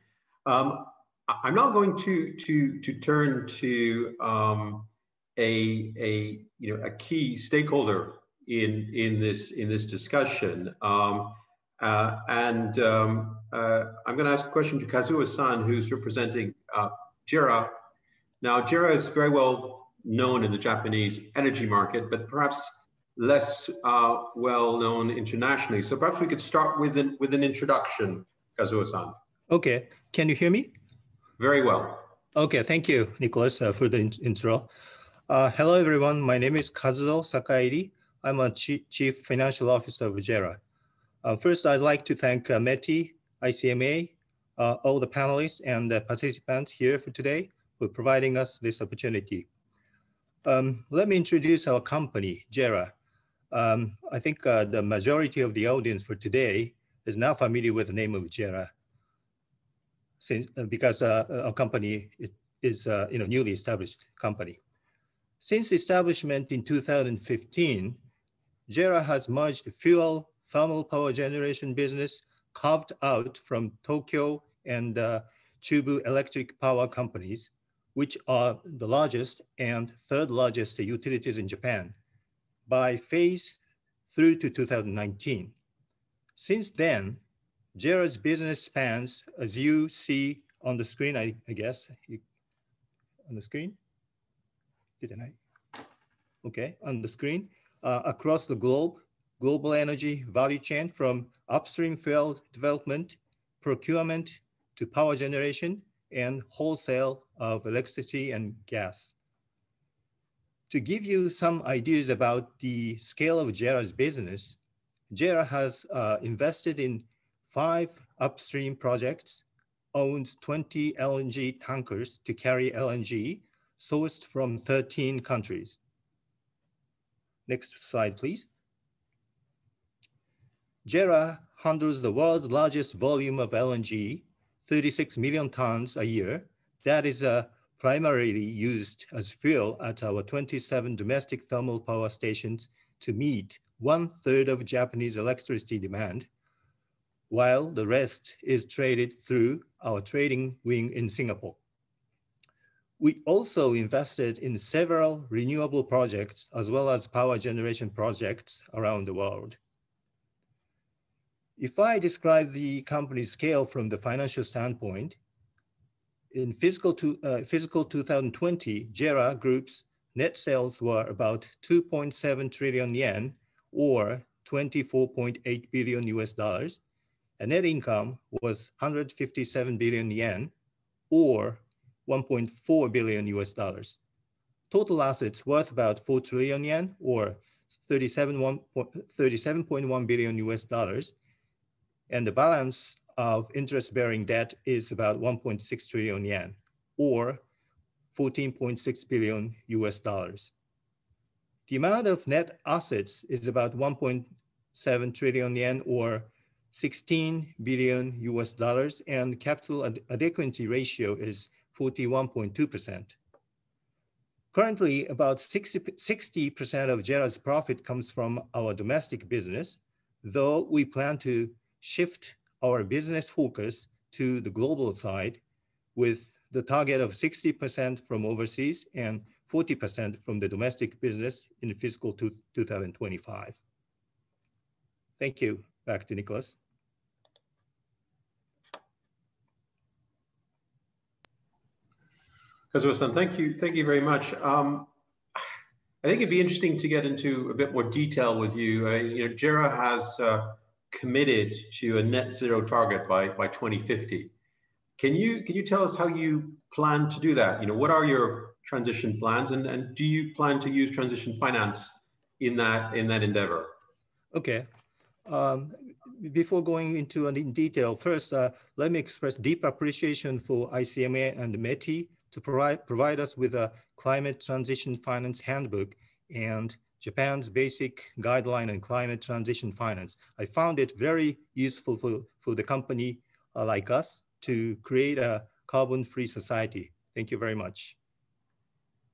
I'm now going to turn to a key stakeholder in this discussion, and I'm going to ask a question to Kazuo-san, who's representing JERA. Now, JERA is very well known in the Japanese energy market, but perhaps less well known internationally. So perhaps we could start with an introduction, Kazuo-san. Okay, can you hear me? Very well. Okay, thank you, Nicholas, for the intro. Hello, everyone. My name is Kazuo Sakairi. I'm a Chief Financial Officer of JERA. First, I'd like to thank METI, ICMA, all the panelists and the participants here for today for providing us this opportunity. Let me introduce our company, JERA. I think the majority of the audience for today is now familiar with the name of JERA, because our company is a newly established company. Since establishment in 2015, JERA has merged fuel thermal power generation business carved out from Tokyo and Chubu electric power companies, which are the largest and third largest utilities in Japan, by phase through to 2019. Since then, JERA's business spans, as you see on the screen, I guess, on the screen? Didn't I? Okay, on the screen, across the globe, global energy value chain from upstream field development, procurement to power generation and wholesale of electricity and gas. To give you some ideas about the scale of JERA's business, JERA has invested in 5 upstream projects, owns 20 LNG tankers to carry LNG sourced from 13 countries. Next slide, please. JERA handles the world's largest volume of LNG, 36 million tons a year. That is primarily used as fuel at our 27 domestic thermal power stations to meet 1/3 of Japanese electricity demand, while the rest is traded through our trading wing in Singapore. We also invested in several renewable projects as well as power generation projects around the world. If I describe the company's scale from the financial standpoint, in fiscal 2020, JERA Group's net sales were about 2.7 trillion yen, or $24.8 billion US, and net income was 157 billion yen, or $1.4 billion US. Total assets worth about 4 trillion yen, or 37.1 billion US dollars, and the balance of interest-bearing debt is about 1.6 trillion yen, or 14.6 billion US dollars. The amount of net assets is about 1.7 trillion yen, or 16 billion US dollars, and capital adequacy ratio is 41.2%. Currently, about 60% of JERA's profit comes from our domestic business, though we plan to shift our business focus to the global side with the target of 60% from overseas and 40% from the domestic business in fiscal 2025. Thank you. Back to Nicholas. Kazuo-san, thank you very much. I think it'd be interesting to get into a bit more detail with you. JERA has committed to a net zero target by 2050. Can you tell us how you plan to do that? What are your transition plans, and do you plan to use transition finance in that endeavor? Okay. Before going into in detail, first, let me express deep appreciation for ICMA and METI to provide us with a climate transition finance handbook and Japan's basic guideline on climate transition finance. I found it very useful for the company like us to create a carbon-free society. Thank you very much.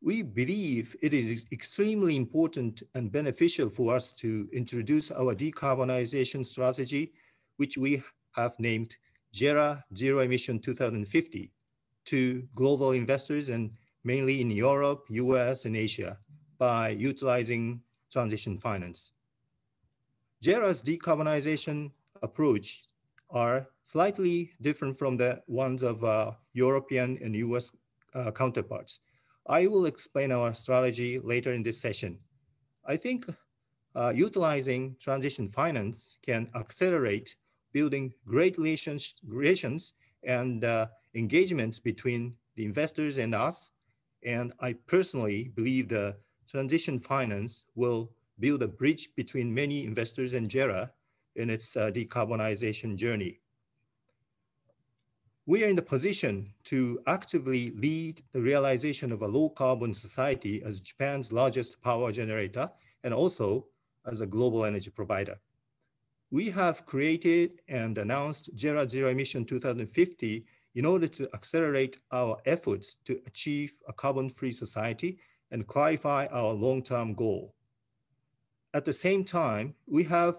We believe it is extremely important and beneficial for us to introduce our decarbonization strategy, which we have named JERA Zero Emission 2050, to global investors and mainly in Europe, US, and Asia by utilizing transition finance. JERA's decarbonization approach are slightly different from the ones of European and US counterparts. I will explain our strategy later in this session. I think utilizing transition finance can accelerate building great relations and engagements between the investors and us. And I personally believe the transition finance will build a bridge between many investors and JERA in its decarbonization journey. We are in the position to actively lead the realization of a low carbon society as Japan's largest power generator and also as a global energy provider. We have created and announced JERA Zero Emission 2050 in order to accelerate our efforts to achieve a carbon-free society and clarify our long-term goal. At the same time, we have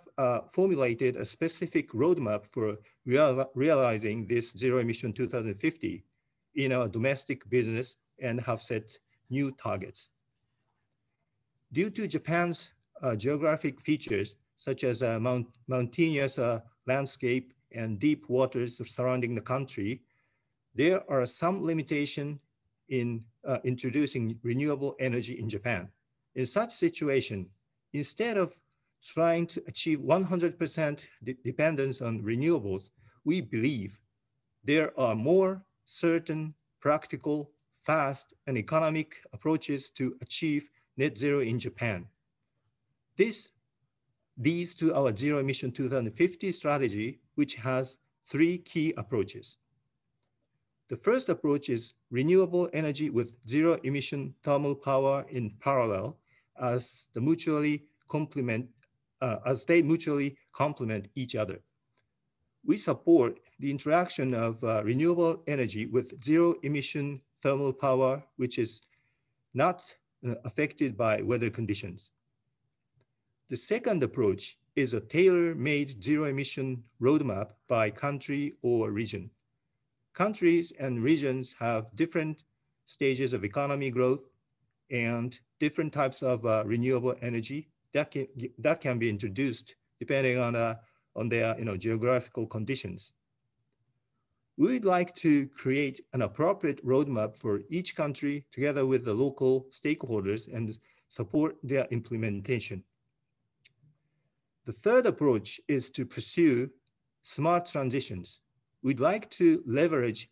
formulated a specific roadmap for realizing this Zero Emission 2050 in our domestic business and have set new targets. Due to Japan's geographic features, such as a mountainous landscape and deep waters surrounding the country, there are some limitations in introducing renewable energy in Japan. In such situation, instead of trying to achieve 100% dependence on renewables, we believe there are more certain, practical, fast, and economic approaches to achieve net zero in Japan. This leads to our Zero Emission 2050 strategy, which has 3 key approaches. The first approach is renewable energy with zero emission thermal power in parallel as they mutually complement each other. We support the interaction of renewable energy with zero emission thermal power, which is not affected by weather conditions. The second approach is a tailor-made zero emission roadmap by country or region. Countries and regions have different stages of economy growth and different types of renewable energy that can be introduced depending on their geographical conditions. We would like to create an appropriate roadmap for each country together with the local stakeholders and support their implementation. The third approach is to pursue smart transitions. We'd like to leverage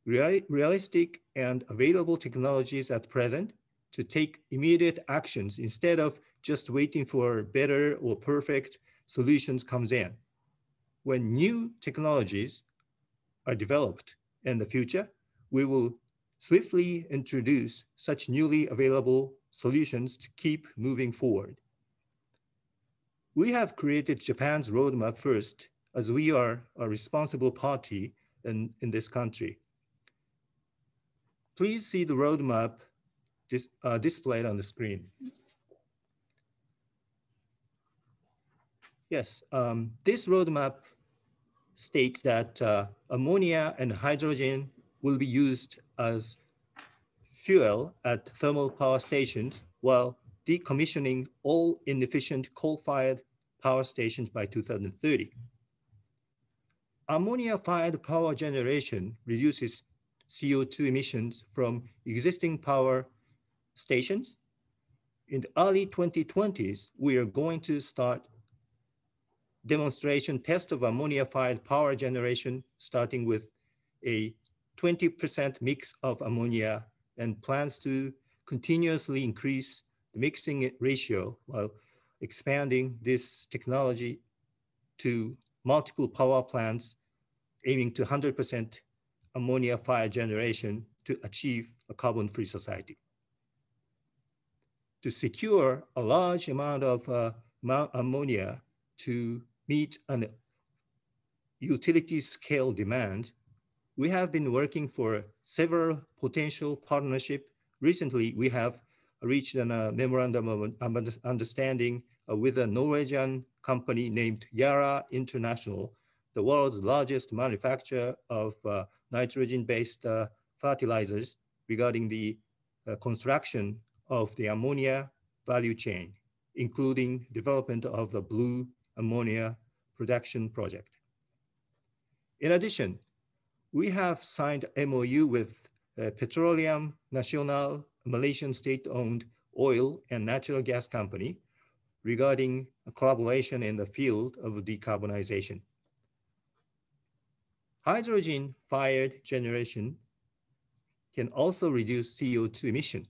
realistic and available technologies at present to take immediate actions instead of just waiting for better or perfect solutions comes in. When new technologies are developed in the future, we will swiftly introduce such newly available solutions to keep moving forward. We have created Japan's roadmap first, as we are a responsible party in this country. Please see the roadmap displayed on the screen. Yes, this roadmap states that ammonia and hydrogen will be used as fuel at thermal power stations while decommissioning all inefficient coal-fired power stations by 2030. Ammonia-fired power generation reduces CO2 emissions from existing power stations. In the early 2020s, we are going to start demonstration test of ammonia-fired power generation, starting with a 20% mix of ammonia, and plans to continuously increase the mixing ratio while expanding this technology to multiple power plants, aiming to 100% ammonia fire generation to achieve a carbon-free society. To secure a large amount of ammonia to meet an utility scale demand, we have been working for several potential partnerships. Recently, we have reached a memorandum of understanding with a Norwegian company named Yara International, the world's largest manufacturer of nitrogen-based fertilizers, regarding the construction of the ammonia value chain, including development of the blue ammonia production project. In addition, we have signed MOU with Petroleum Nasional, a Malaysian state-owned oil and natural gas company, regarding a collaboration in the field of decarbonization. Hydrogen-fired generation can also reduce CO2 emission.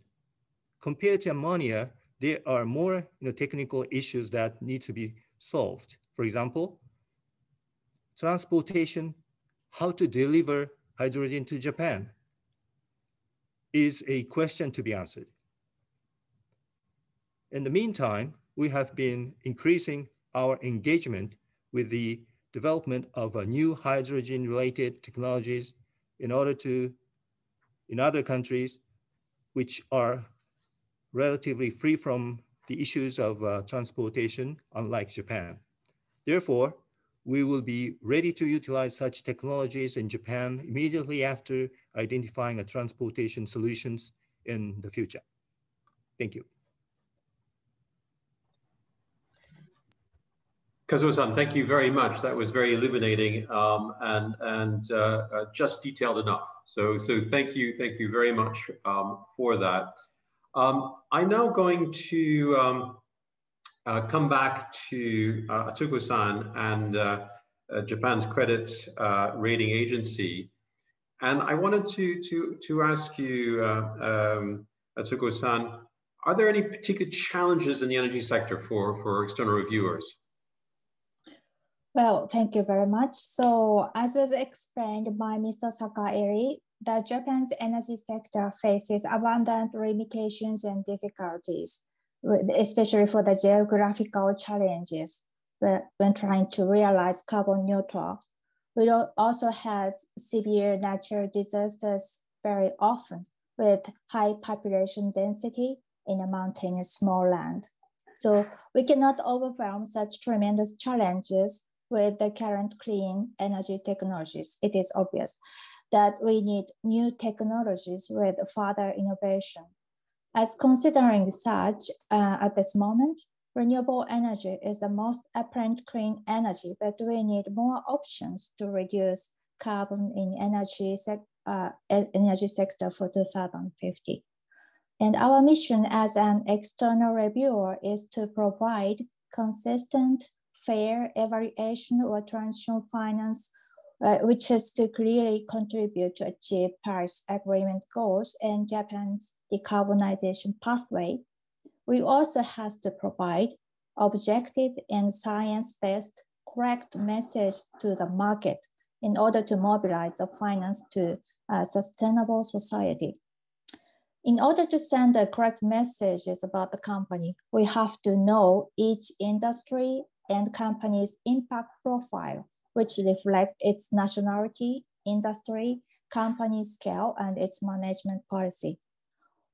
Compared to ammonia, there are more technical issues that need to be solved. For example, transportation, how to deliver hydrogen to Japan is a question to be answered. In the meantime, we have been increasing our engagement with the development of new hydrogen-related technologies in other countries which are relatively free from the issues of transportation, unlike Japan. Therefore, we will be ready to utilize such technologies in Japan immediately after identifying transportation solutions in the future. Thank you. Kazuo-san, thank you very much. That was very illuminating and just detailed enough. So thank you very much for that. I'm now going to come back to Atsuko-san and Japan's credit rating agency. And I wanted to ask you, Atsuko-san, are there any particular challenges in the energy sector for external reviewers? Well, thank you very much. So as was explained by Mr. Sakaeri, that Japan's energy sector faces abundant limitations and difficulties, especially for the geographical challenges when trying to realize carbon neutral. It also has severe natural disasters very often with high population density in a mountainous small land. So we cannot overwhelm such tremendous challenges with the current clean energy technologies. It is obvious that we need new technologies with further innovation. As considering such, at this moment, renewable energy is the most apparent clean energy, but we need more options to reduce carbon in energy sector for 2050. And our mission as an external reviewer is to provide consistent, fair evaluation or transition finance, which is to clearly contribute to achieve Paris Agreement goals and Japan's decarbonization pathway. We also have to provide objective and science-based correct message to the market in order to mobilize the finance to a sustainable society. In order to send the correct messages about the company, we have to know each industry and company's impact profile, which reflect its nationality, industry, company scale, and its management policy.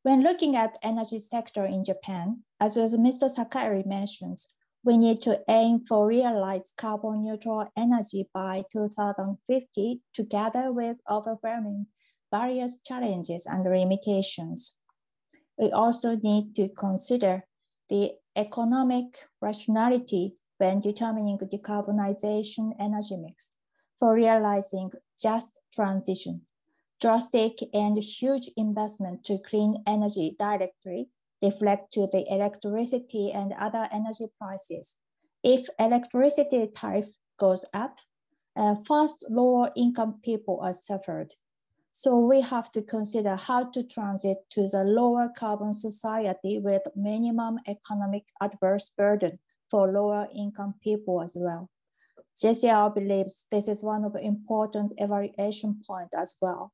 When looking at energy sector in Japan, as Mr. Sakaeri mentions, we need to aim for realized carbon neutral energy by 2050, together with overwhelming various challenges and limitations. We also need to consider the economic rationality when determining decarbonization energy mix for realizing just transition. Drastic and huge investment to clean energy directly reflect to the electricity and other energy prices. If electricity tariff goes up, first lower income people are suffered. So we have to consider how to transit to the lower carbon society with minimum economic adverse burden for lower income people as well. JCR believes this is one of the important evaluation points as well.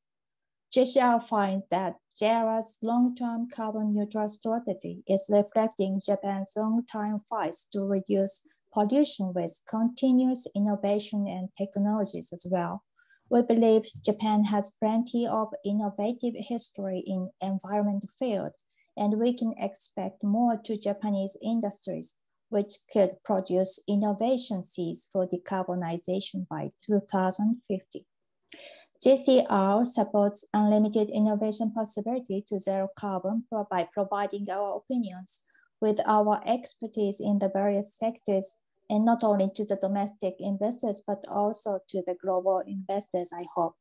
JCR finds that JERA's long-term carbon neutral strategy is reflecting Japan's long-time fights to reduce pollution with continuous innovation and technologies as well. We believe Japan has plenty of innovative history in environment field, and we can expect more to Japanese industries, which could produce innovation seeds for decarbonization by 2050. JCR supports unlimited innovation possibility to zero carbon by providing our opinions with our expertise in the various sectors, and not only to the domestic investors, but also to the global investors, I hope.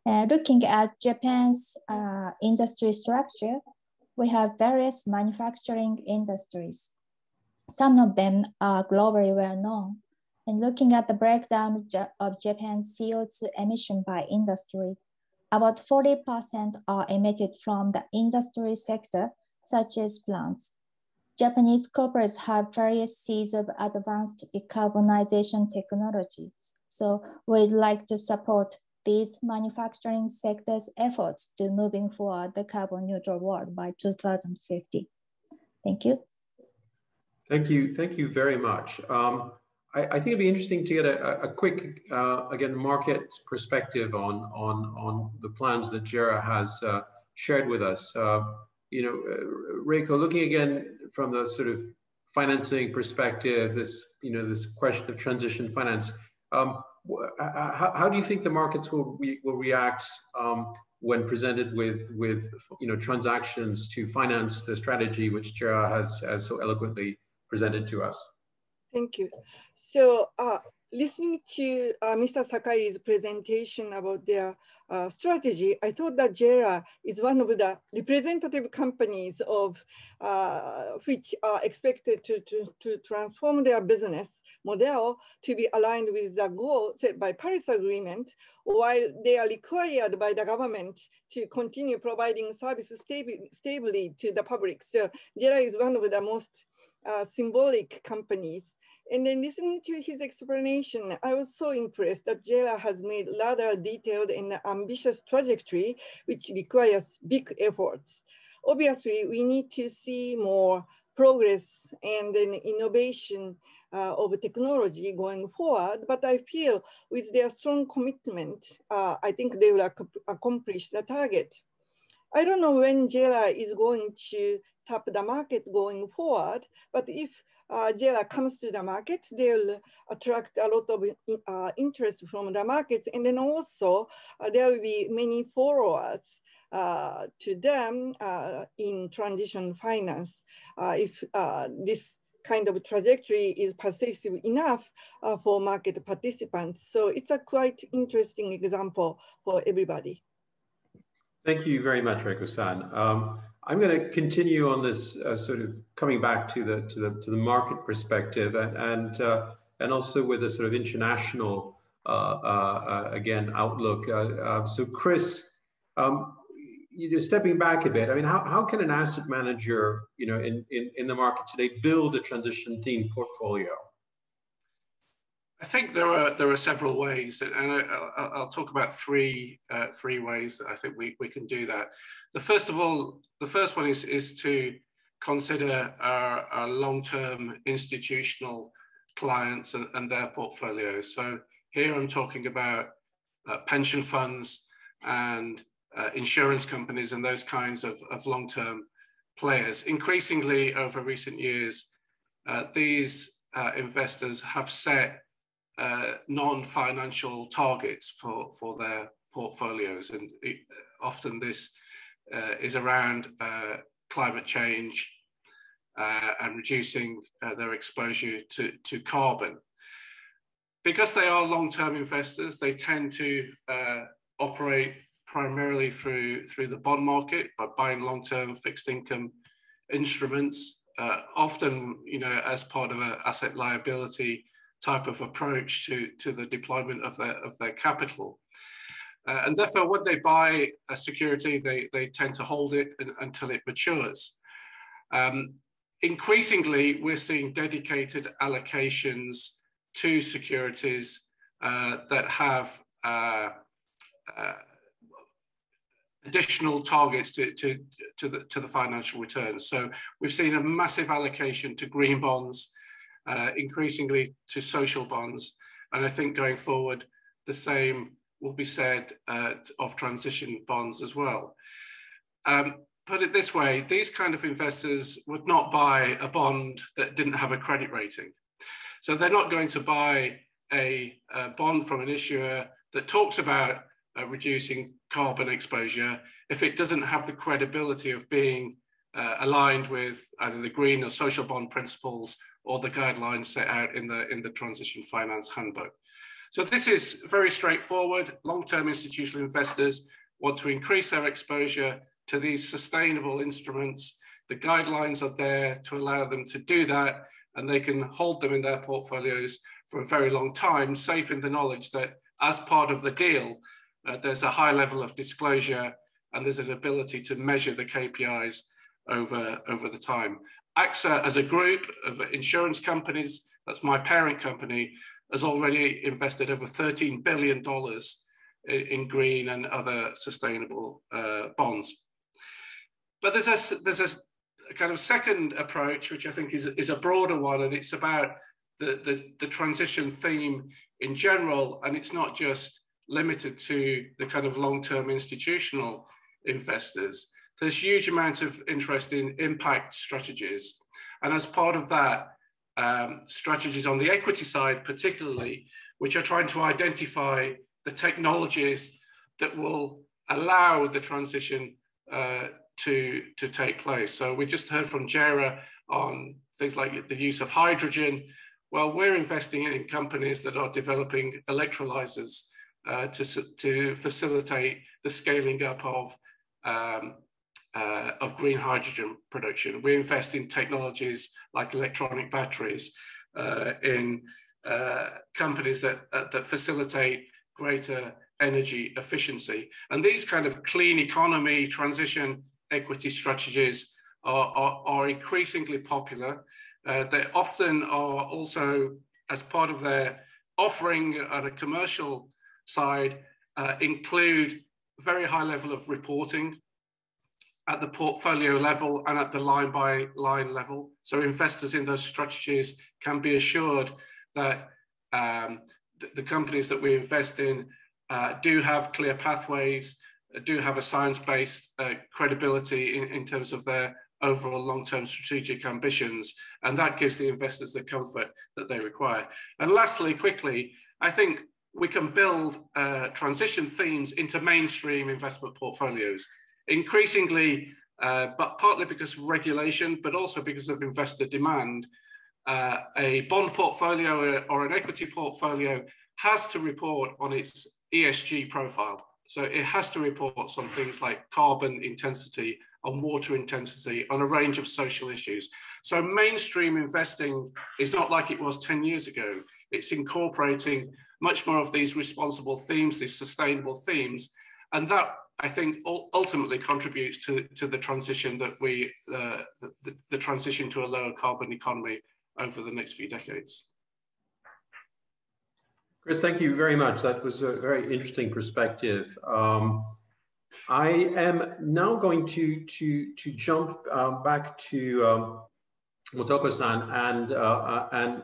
Looking at Japan's industry structure, we have various manufacturing industries. Some of them are globally well known. And looking at the breakdown of Japan's CO2 emission by industry, About 40% are emitted from the industry sector, such as plants. Japanese corporates have various seeds of advanced decarbonization technologies. So we'd like to support these manufacturing sector's efforts to moving forward the carbon neutral world by 2050. Thank you. Thank you very much. I think it'd be interesting to get a quick, again, market perspective on the plans that JERA has shared with us. Reiko, looking again from the sort of financing perspective, this question of transition finance, how do you think the markets will react when presented with transactions to finance the strategy which JERA has so eloquently presented to us? Thank you. So listening to Mr. Sakai's presentation about their strategy, I thought that JERA is one of the representative companies of which are expected to transform their business model to be aligned with the goal set by Paris Agreement, while they are required by the government to continue providing services stably to the public. So JERA is one of the most symbolic companies. And then listening to his explanation, I was so impressed that JERA has made rather detailed and ambitious trajectory, which requires big efforts. Obviously, we need to see more progress and then innovation of technology going forward, but I feel with their strong commitment, I think they will accomplish the target. I don't know when JERA is going to tap the market going forward, but if JERA comes to the market, they'll attract a lot of interest from the markets, and then also there will be many followers to them in transition finance if this kind of trajectory is pervasive enough for market participants. So it's a quite interesting example for everybody. Thank you very much, Reiko-san. I'm going to continue on this sort of coming back to the market perspective and also with a sort of international again outlook. So Chris, stepping back a bit, I mean, how can an asset manager, in the market today, build a transition theme portfolio? I think there are several ways, and I'll talk about three ways that I think we can do that. The first one is to consider our long-term institutional clients and their portfolios. So here I'm talking about pension funds and insurance companies and those kinds of long-term players. Increasingly over recent years, these investors have set non-financial targets for their portfolios, and often this is around climate change and reducing their exposure to carbon. Because they are long-term investors, they tend to operate primarily through the bond market by buying long-term fixed income instruments, often as part of an asset liability type of approach to the deployment of their capital. And therefore, when they buy a security, they tend to hold it until it matures. Increasingly, we're seeing dedicated allocations to securities that have additional targets to the financial returns. So we've seen a massive allocation to green bonds, increasingly to social bonds, and I think going forward the same will be said of transition bonds as well. Put it this way, these kind of investors would not buy a bond that didn't have a credit rating. So they're not going to buy a bond from an issuer that talks about reducing carbon exposure if it doesn't have the credibility of being aligned with either the green or social bond principles or the guidelines set out in the Transition Finance Handbook. So this is very straightforward. Long-term institutional investors want to increase their exposure to these sustainable instruments. The guidelines are there to allow them to do that, and they can hold them in their portfolios for a very long time, safe in the knowledge that as part of the deal, there's a high level of disclosure, and there's an ability to measure the KPIs over the time. AXA as a group of insurance companies, that's my parent company, has already invested over $13 billion in green and other sustainable bonds. But there's a kind of second approach, which I think is a broader one, and it's about the transition theme in general, and it's not just limited to the kind of long-term institutional investors. There's huge amount of interest in impact strategies. And as part of that, strategies on the equity side, particularly, which are trying to identify the technologies that will allow the transition to take place. So we just heard from Jera on things like the use of hydrogen. Well, we're investing in companies that are developing electrolyzers to facilitate the scaling up of green hydrogen production. We invest in technologies like electronic batteries, in companies that facilitate greater energy efficiency. And these kind of clean economy transition equity strategies are increasingly popular. They often are also, as part of their offering at a commercial side, include very high level of reporting at the portfolio level and at the line by line level. So investors in those strategies can be assured that the companies that we invest in do have clear pathways, do have a science-based credibility in terms of their overall long-term strategic ambitions. And that gives the investors the comfort that they require. And lastly, quickly, I think we can build transition themes into mainstream investment portfolios. Increasingly, but partly because of regulation, but also because of investor demand, a bond portfolio or an equity portfolio has to report on its ESG profile. So it has to report on things like carbon intensity, on water intensity, on a range of social issues. So mainstream investing is not like it was 10 years ago. It's incorporating much more of these responsible themes, these sustainable themes, and that, I think, ultimately contributes to the transition that the transition to a lower carbon economy over the next few decades. Chris, thank you very much. That was a very interesting perspective. I am now going to jump back to Motoko-san and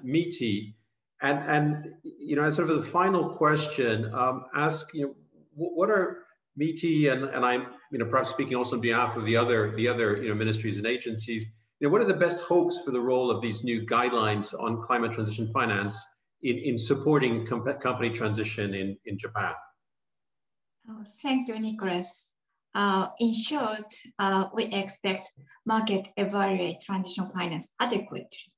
METI, and you know, as sort of the final question, ask, you know, what are METI and I'm, you know, perhaps speaking also on behalf of the other you know, ministries and agencies, you know, what are the best hopes for the role of these new guidelines on climate transition finance in supporting company transition in Japan? Thank you, Nicholas. In short, we expect market evaluate transition finance adequately.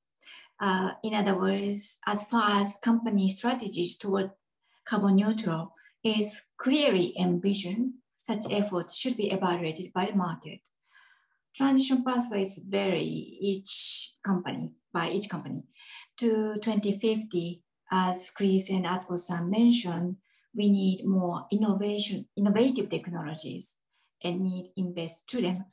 In other words, as far as company strategies toward carbon neutral is clearly envisioned, such efforts should be evaluated by the market. Transition pathways vary by each company. To 2050, as Chris and Atsuko-san mentioned, we need more innovative technologies and need invest to them.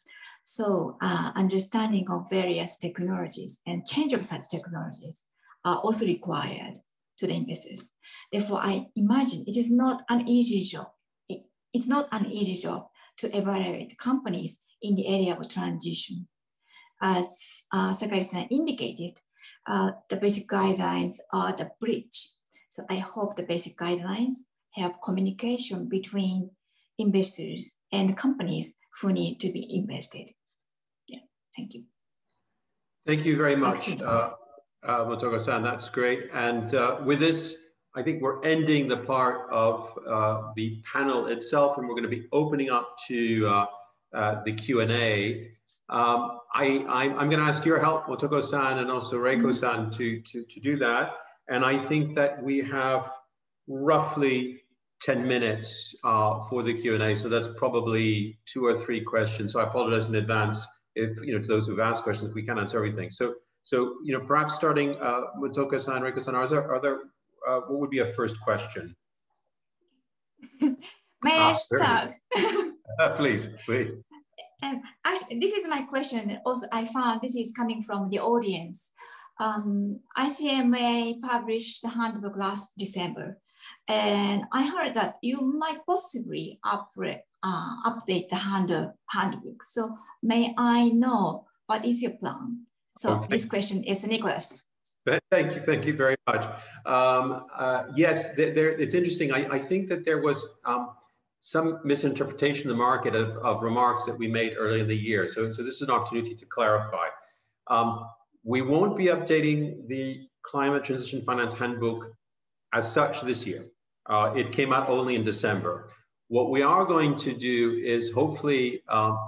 So understanding of various technologies and change of such technologies are also required to the investors. Therefore, I imagine it is not an easy job. It's not an easy job to evaluate companies in the area of transition. As Sakari-san indicated, the basic guidelines are the bridge. So I hope the basic guidelines have communication between investors and companies who need to be invested. Yeah, thank you. Thank you very much, Motoko-san. That's great. And with this, I think we're ending the part of the panel itself, and we're going to be opening up to the Q&A. I'm going to ask your help, Motoko-san, and also Reiko-san, to do that. And I think that we have roughly 10 minutes for the Q&A. So that's probably 2 or 3 questions. So I apologize in advance if, you know, to those who've asked questions, we can't answer everything. So you know, perhaps starting Motoko-san, Reiko-san, are there what would be a first question? May I start? Please, please. Actually, this is my question. Also, I found this is coming from the audience. ICMA published the handbook last December, and I heard that you might possibly update the handbook. So may I know what is your plan? So okay. This question is Nicholas. Thank you very much. Yes, it's interesting. I think that there was some misinterpretation in the market of remarks that we made early in the year. So this is an opportunity to clarify. We won't be updating the Climate Transition Finance Handbook as such this year. It came out only in December. What we are going to do is hopefully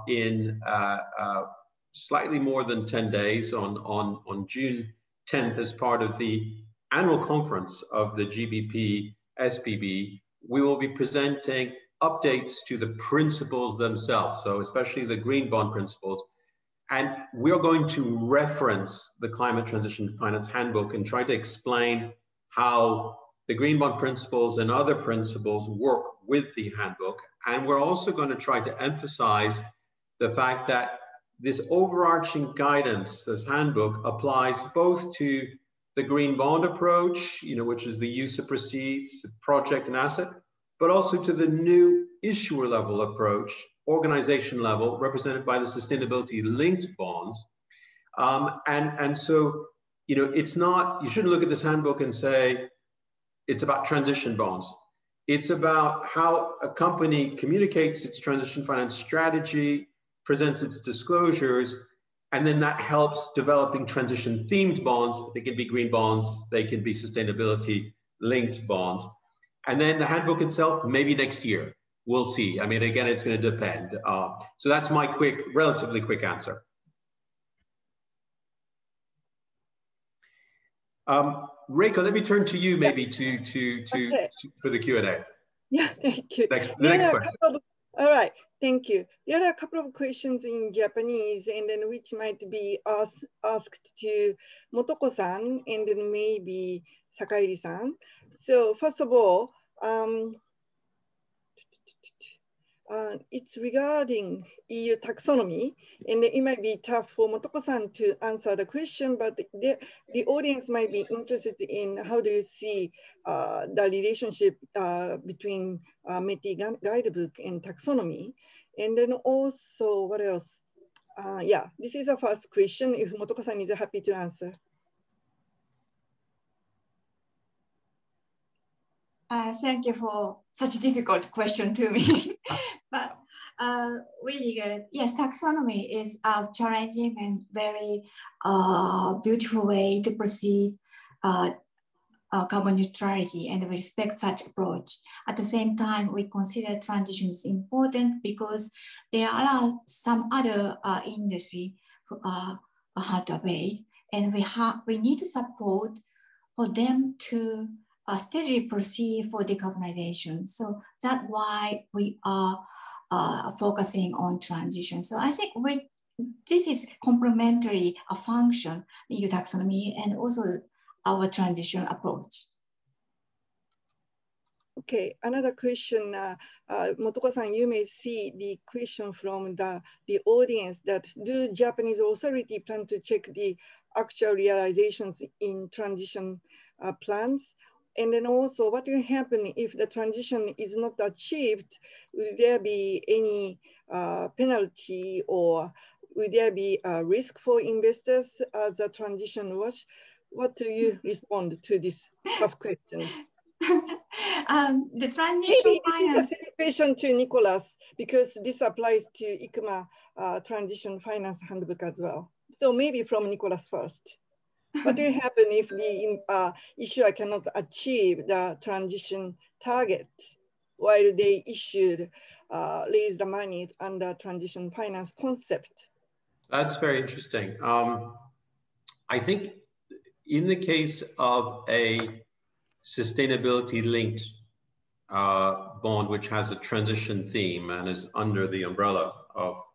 in slightly more than 10 days on June 10th, as part of the annual conference of the GBP SPB, we will be presenting updates to the principles themselves, so especially the green bond principles. And we're going to reference the Climate Transition Finance Handbook and try to explain how the green bond principles and other principles work with the handbook. And we're also going to try to emphasize the fact that this overarching guidance, this handbook, applies both to the green bond approach, which is the use of proceeds, project and asset, but also to the new issuer level approach, organization level, represented by the sustainability linked bonds. And so, it's not, you shouldn't look at this handbook and say, it's about transition bonds. It's about how a company communicates its transition finance strategy, presents its disclosures, and then that helps developing transition themed bonds. They can be green bonds, they can be sustainability linked bonds. And then the handbook itself, maybe next year, we'll see. I mean, again, it's going to depend. So that's my relatively quick answer. Reiko, let me turn to you maybe for the Q&A. Yeah, thank you. The next question. All right, thank you. There are a couple of questions in Japanese, and then which might be asked to Motoko-san and then maybe Sakairi-san. So first of all, it's regarding EU taxonomy, and it might be tough for Motoko-san to answer the question, but the audience might be interested in how do you see the relationship between METI guidebook and taxonomy, and then also what else? Yeah, this is the first question. If Motoko-san is happy to answer. Thank you for such a difficult question to me. But really good. Yes, taxonomy is a challenging and very beautiful way to proceed carbon neutrality, and we respect such approach. At the same time, we consider transitions important because there are some other industry who are hard to abate, and we need to support for them to steadily proceed for decarbonization. So that's why we are focusing on transition. So I think this is complementary a function, EU taxonomy, and also our transition approach. Okay, another question, Motoko-san, you may see the question from the audience that do Japanese authority plan to check the actual realizations in transition plans? And then also, what will happen if the transition is not achieved? Will there be any penalty, or will there be a risk for investors as a transition was? What do you respond to this tough question? The transition finance. Maybe a question to Nicholas, because this applies to ICMA transition finance handbook as well. So maybe from Nicholas first. What will happen if the issuer cannot achieve the transition target while they raise the money under transition finance concept? That's very interesting. I think in the case of a sustainability linked bond, which has a transition theme and is under the umbrella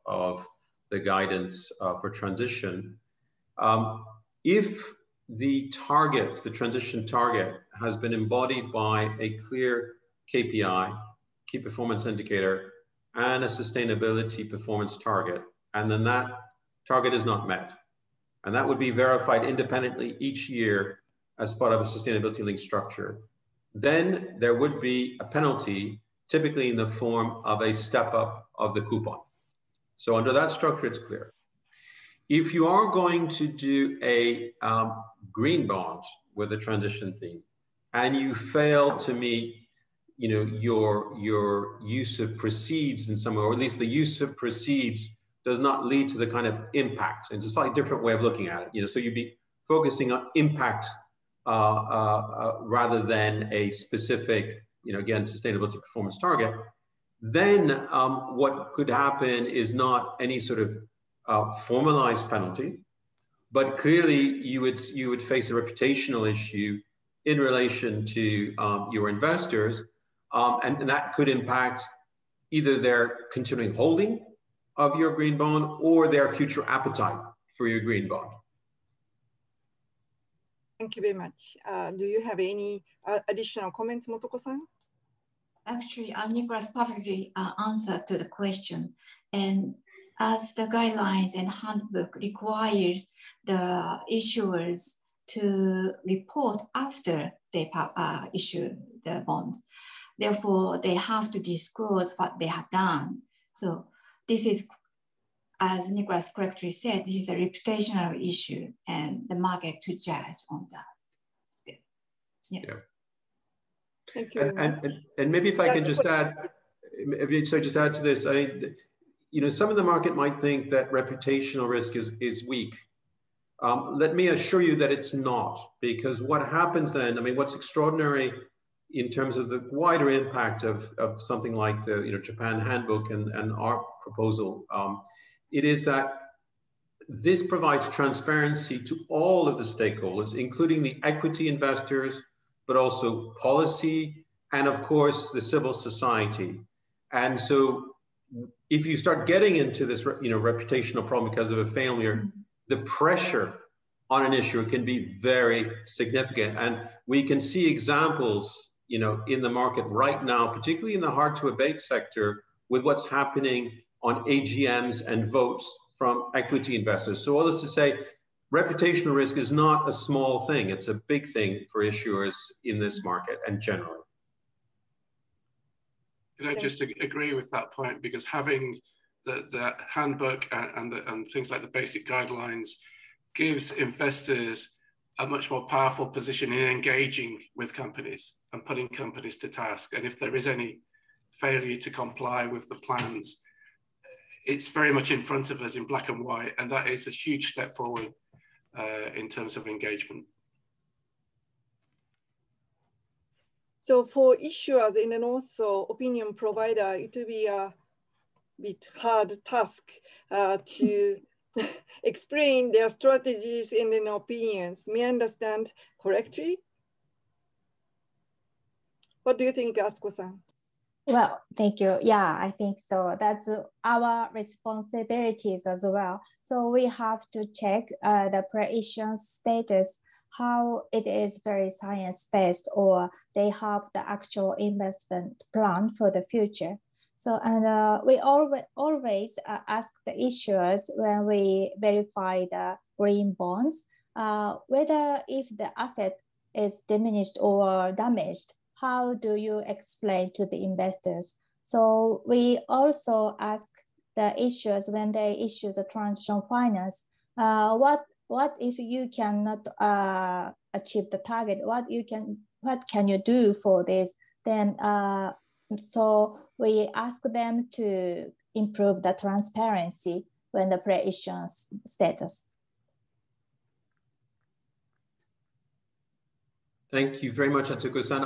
of the guidance for transition, if the target, the transition target, has been embodied by a clear KPI, key performance indicator and a sustainability performance target, and then that target is not met. And that would be verified independently each year as part of a sustainability linked structure. Then there would be a penalty, typically in the form of a step up of the coupon. So under that structure, it's clear. If you are going to do a green bond with a transition theme, and you fail to meet, your use of proceeds in some way, or at least the use of proceeds does not lead to the kind of impact. It's a slightly different way of looking at it. So you'd be focusing on impact rather than a specific, again, sustainability performance target. Then what could happen is not any sort of formalized penalty, but clearly you would face a reputational issue in relation to your investors, and that could impact either their continuing holding of your green bond or their future appetite for your green bond. Thank you very much. Do you have any additional comments, Motoko-san? Actually, Nicholas perfectly answered to the question. And as the guidelines and handbook require the issuers to report after they issue the bonds, therefore they have to disclose what they have done. So this is, as Nicholas correctly said, this is a reputational issue and the market to judge on that. Yes. Yeah. Thank you. And maybe if I can just add, just add to this, some of the market might think that reputational risk is weak. Let me assure you that it's not, because what happens then, what's extraordinary in terms of the wider impact of something like the Japan handbook and our proposal, it is that this provides transparency to all of the stakeholders, including the equity investors, but also policy, and of course, the civil society. And so if you start getting into this reputational problem because of a failure, the pressure on an issuer can be very significant. And we can see examples in the market right now, particularly in the hard to abate sector, with what's happening on AGMs and votes from equity investors. So all this to say, reputational risk is not a small thing. It's a big thing for issuers in this market and generally. I just agree with that point, because having the handbook and things like the basic guidelines gives investors a much more powerful position in engaging with companies and putting companies to task. And if there is any failure to comply with the plans, it's very much in front of us in black and white. And that is a huge step forward in terms of engagement. So for issuers and then also opinion provider, it will be a bit hard task to explain their strategies and then opinions. May I understand correctly? What do you think, Atsuko-san? Well, thank you. Yeah, I think so. That's our responsibilities as well. So we have to check the pre-issuance status, how it is very science-based, or they have the actual investment plan for the future. So, and we always ask the issuers when we verify the green bonds, whether if the asset is diminished or damaged, how do you explain to the investors? So we also ask the issuers when they issue the transition finance, what if you cannot achieve the target? What can you do for this? Then so we ask them to improve the transparency when the pre-issuance status. Thank you very much, Atsuko-san.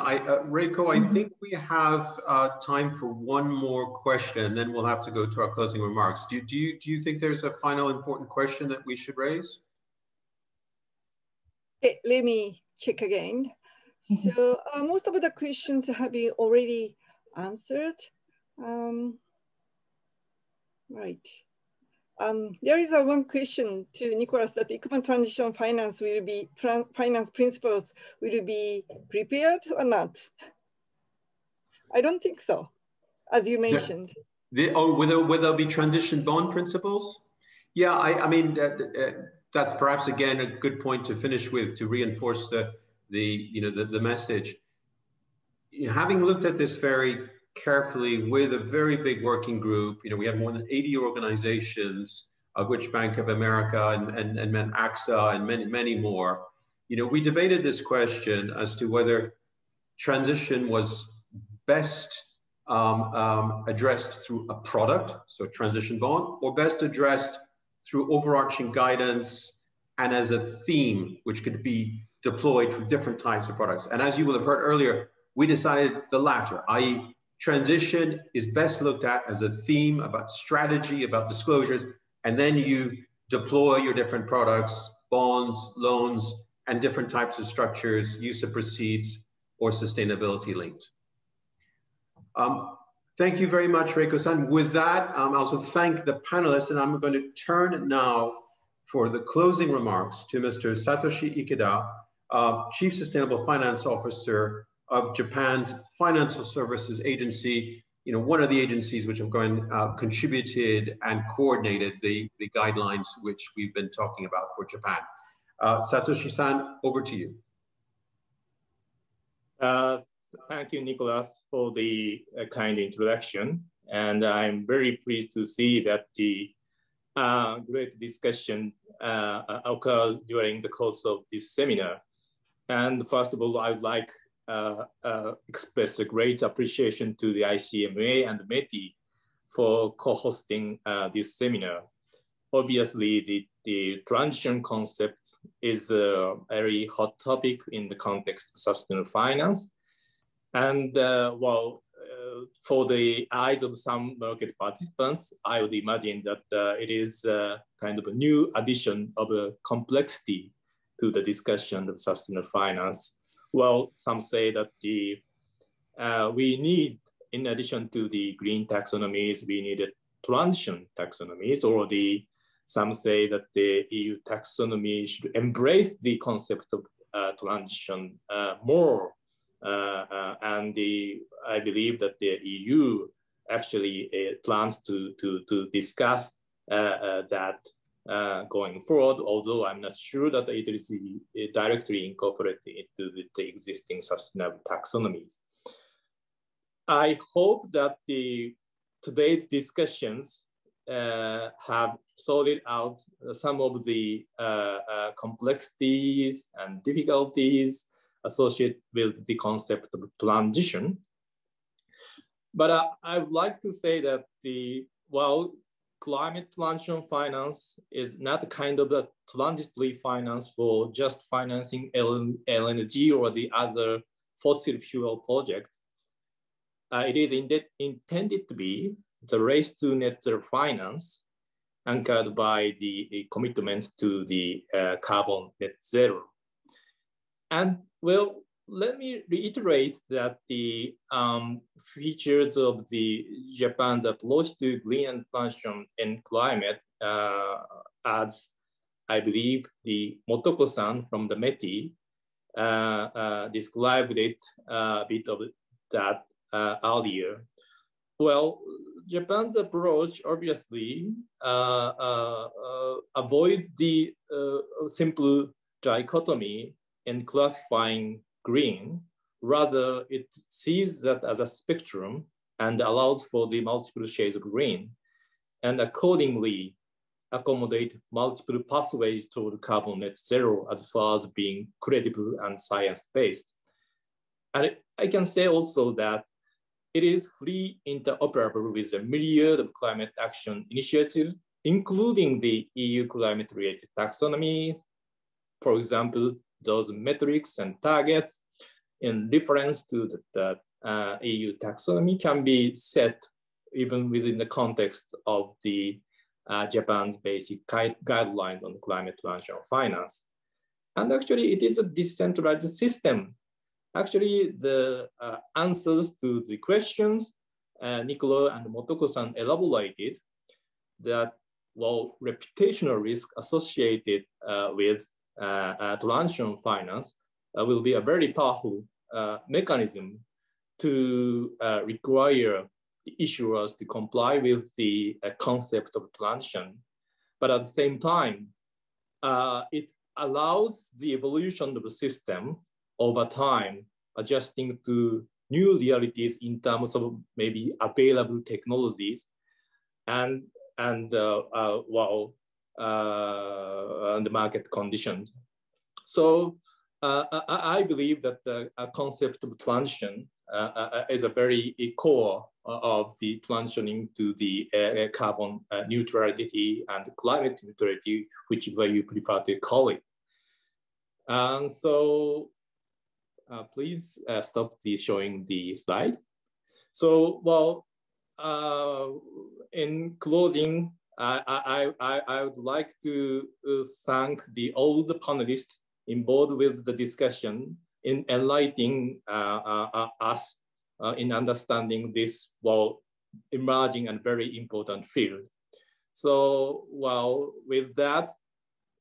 Reiko, I think we have time for one more question, and then we'll have to go to our closing remarks. Do you think there's a final important question that we should raise? Let me check again. So most of the questions have been already answered. Right. There is one question to Nicholas that ICMA transition finance finance principles will be prepared or not? I don't think so. as you mentioned. Will there be transition bond principles? Yeah, I mean, that's perhaps again a good point to finish with, to reinforce the message. Having looked at this very carefully with a very big working group, we have more than 80 organizations, of which Bank of America and AXA and many more. We debated this question as to whether transition was best addressed through a product, so transition bond, or best addressed through overarching guidance and as a theme, which could be deployed for different types of products. And as you will have heard earlier, we decided the latter, i.e. transition is best looked at as a theme about strategy, about disclosures, and then you deploy your different products, bonds, loans, and different types of structures, use of proceeds, or sustainability linked. Thank you very much, Reiko-san. With that, I also thank the panelists, and I'm going to turn now for the closing remarks to Mr. Satoshi Ikeda, Chief Sustainable Finance Officer of Japan's Financial Services Agency, one of the agencies which have contributed and coordinated the guidelines which we've been talking about for Japan. Satoshi-san, over to you. Thank you, Nicholas, for the kind introduction. And I'm very pleased to see that the great discussion occurred during the course of this seminar. And first of all, I would like express a great appreciation to the ICMA and METI for co-hosting this seminar. Obviously, the transition concept is a very hot topic in the context of sustainable finance. And for the eyes of some market participants, I would imagine that it is kind of a new addition of a complexity to the discussion of sustainable finance. Well, some say that we need, in addition to the green taxonomies, we need a transition taxonomies, or some say that the EU taxonomy should embrace the concept of transition more. And I believe that the EU actually plans to discuss that going forward, although I'm not sure that it is directly incorporated into the existing sustainable taxonomies. I hope that today's discussions have sorted out some of the complexities and difficulties associated with the concept of transition. But I would like to say that climate transition finance is not a kind of a transitory finance for just financing LNG or the other fossil fuel projects. It is intended to be the race to net zero finance anchored by the commitments to the carbon net zero. And well, let me reiterate that the features of the Japan's approach to green transition and climate, as I believe the Motoko-san from the METI described it a bit of that earlier. Well, Japan's approach obviously avoids the simple dichotomy in classifying green. Rather, it sees that as a spectrum and allows for the multiple shades of green, and accordingly accommodate multiple pathways toward carbon net zero as far as being credible and science-based. And I can say also that it is fully interoperable with a myriad of climate action initiatives, including the EU climate-related taxonomy. For example, those metrics and targets in reference to the EU taxonomy can be set even within the context of the Japan's basic guidelines on climate transition finance. And actually, it is a decentralized system. Actually, the answers to the questions Nicolo and Motoko-san elaborated that, well, reputational risk associated with transition finance will be a very powerful mechanism to require the issuers to comply with the concept of transition. But at the same time, it allows the evolution of the system over time, adjusting to new realities in terms of maybe available technologies and the market conditions. So I believe that the concept of transition is a very core of the transitioning to the carbon neutrality and climate neutrality, whichever you prefer to call it. And so please stop showing the slide. So, well, in closing, I would like to thank all the panelists involved with the discussion in enlightening us in understanding this emerging and very important field. So, well, with that,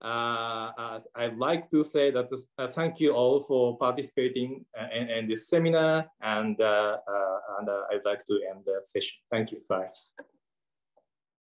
I'd like to say that thank you all for participating in this seminar, and I'd like to end the session. Thank you. Bye.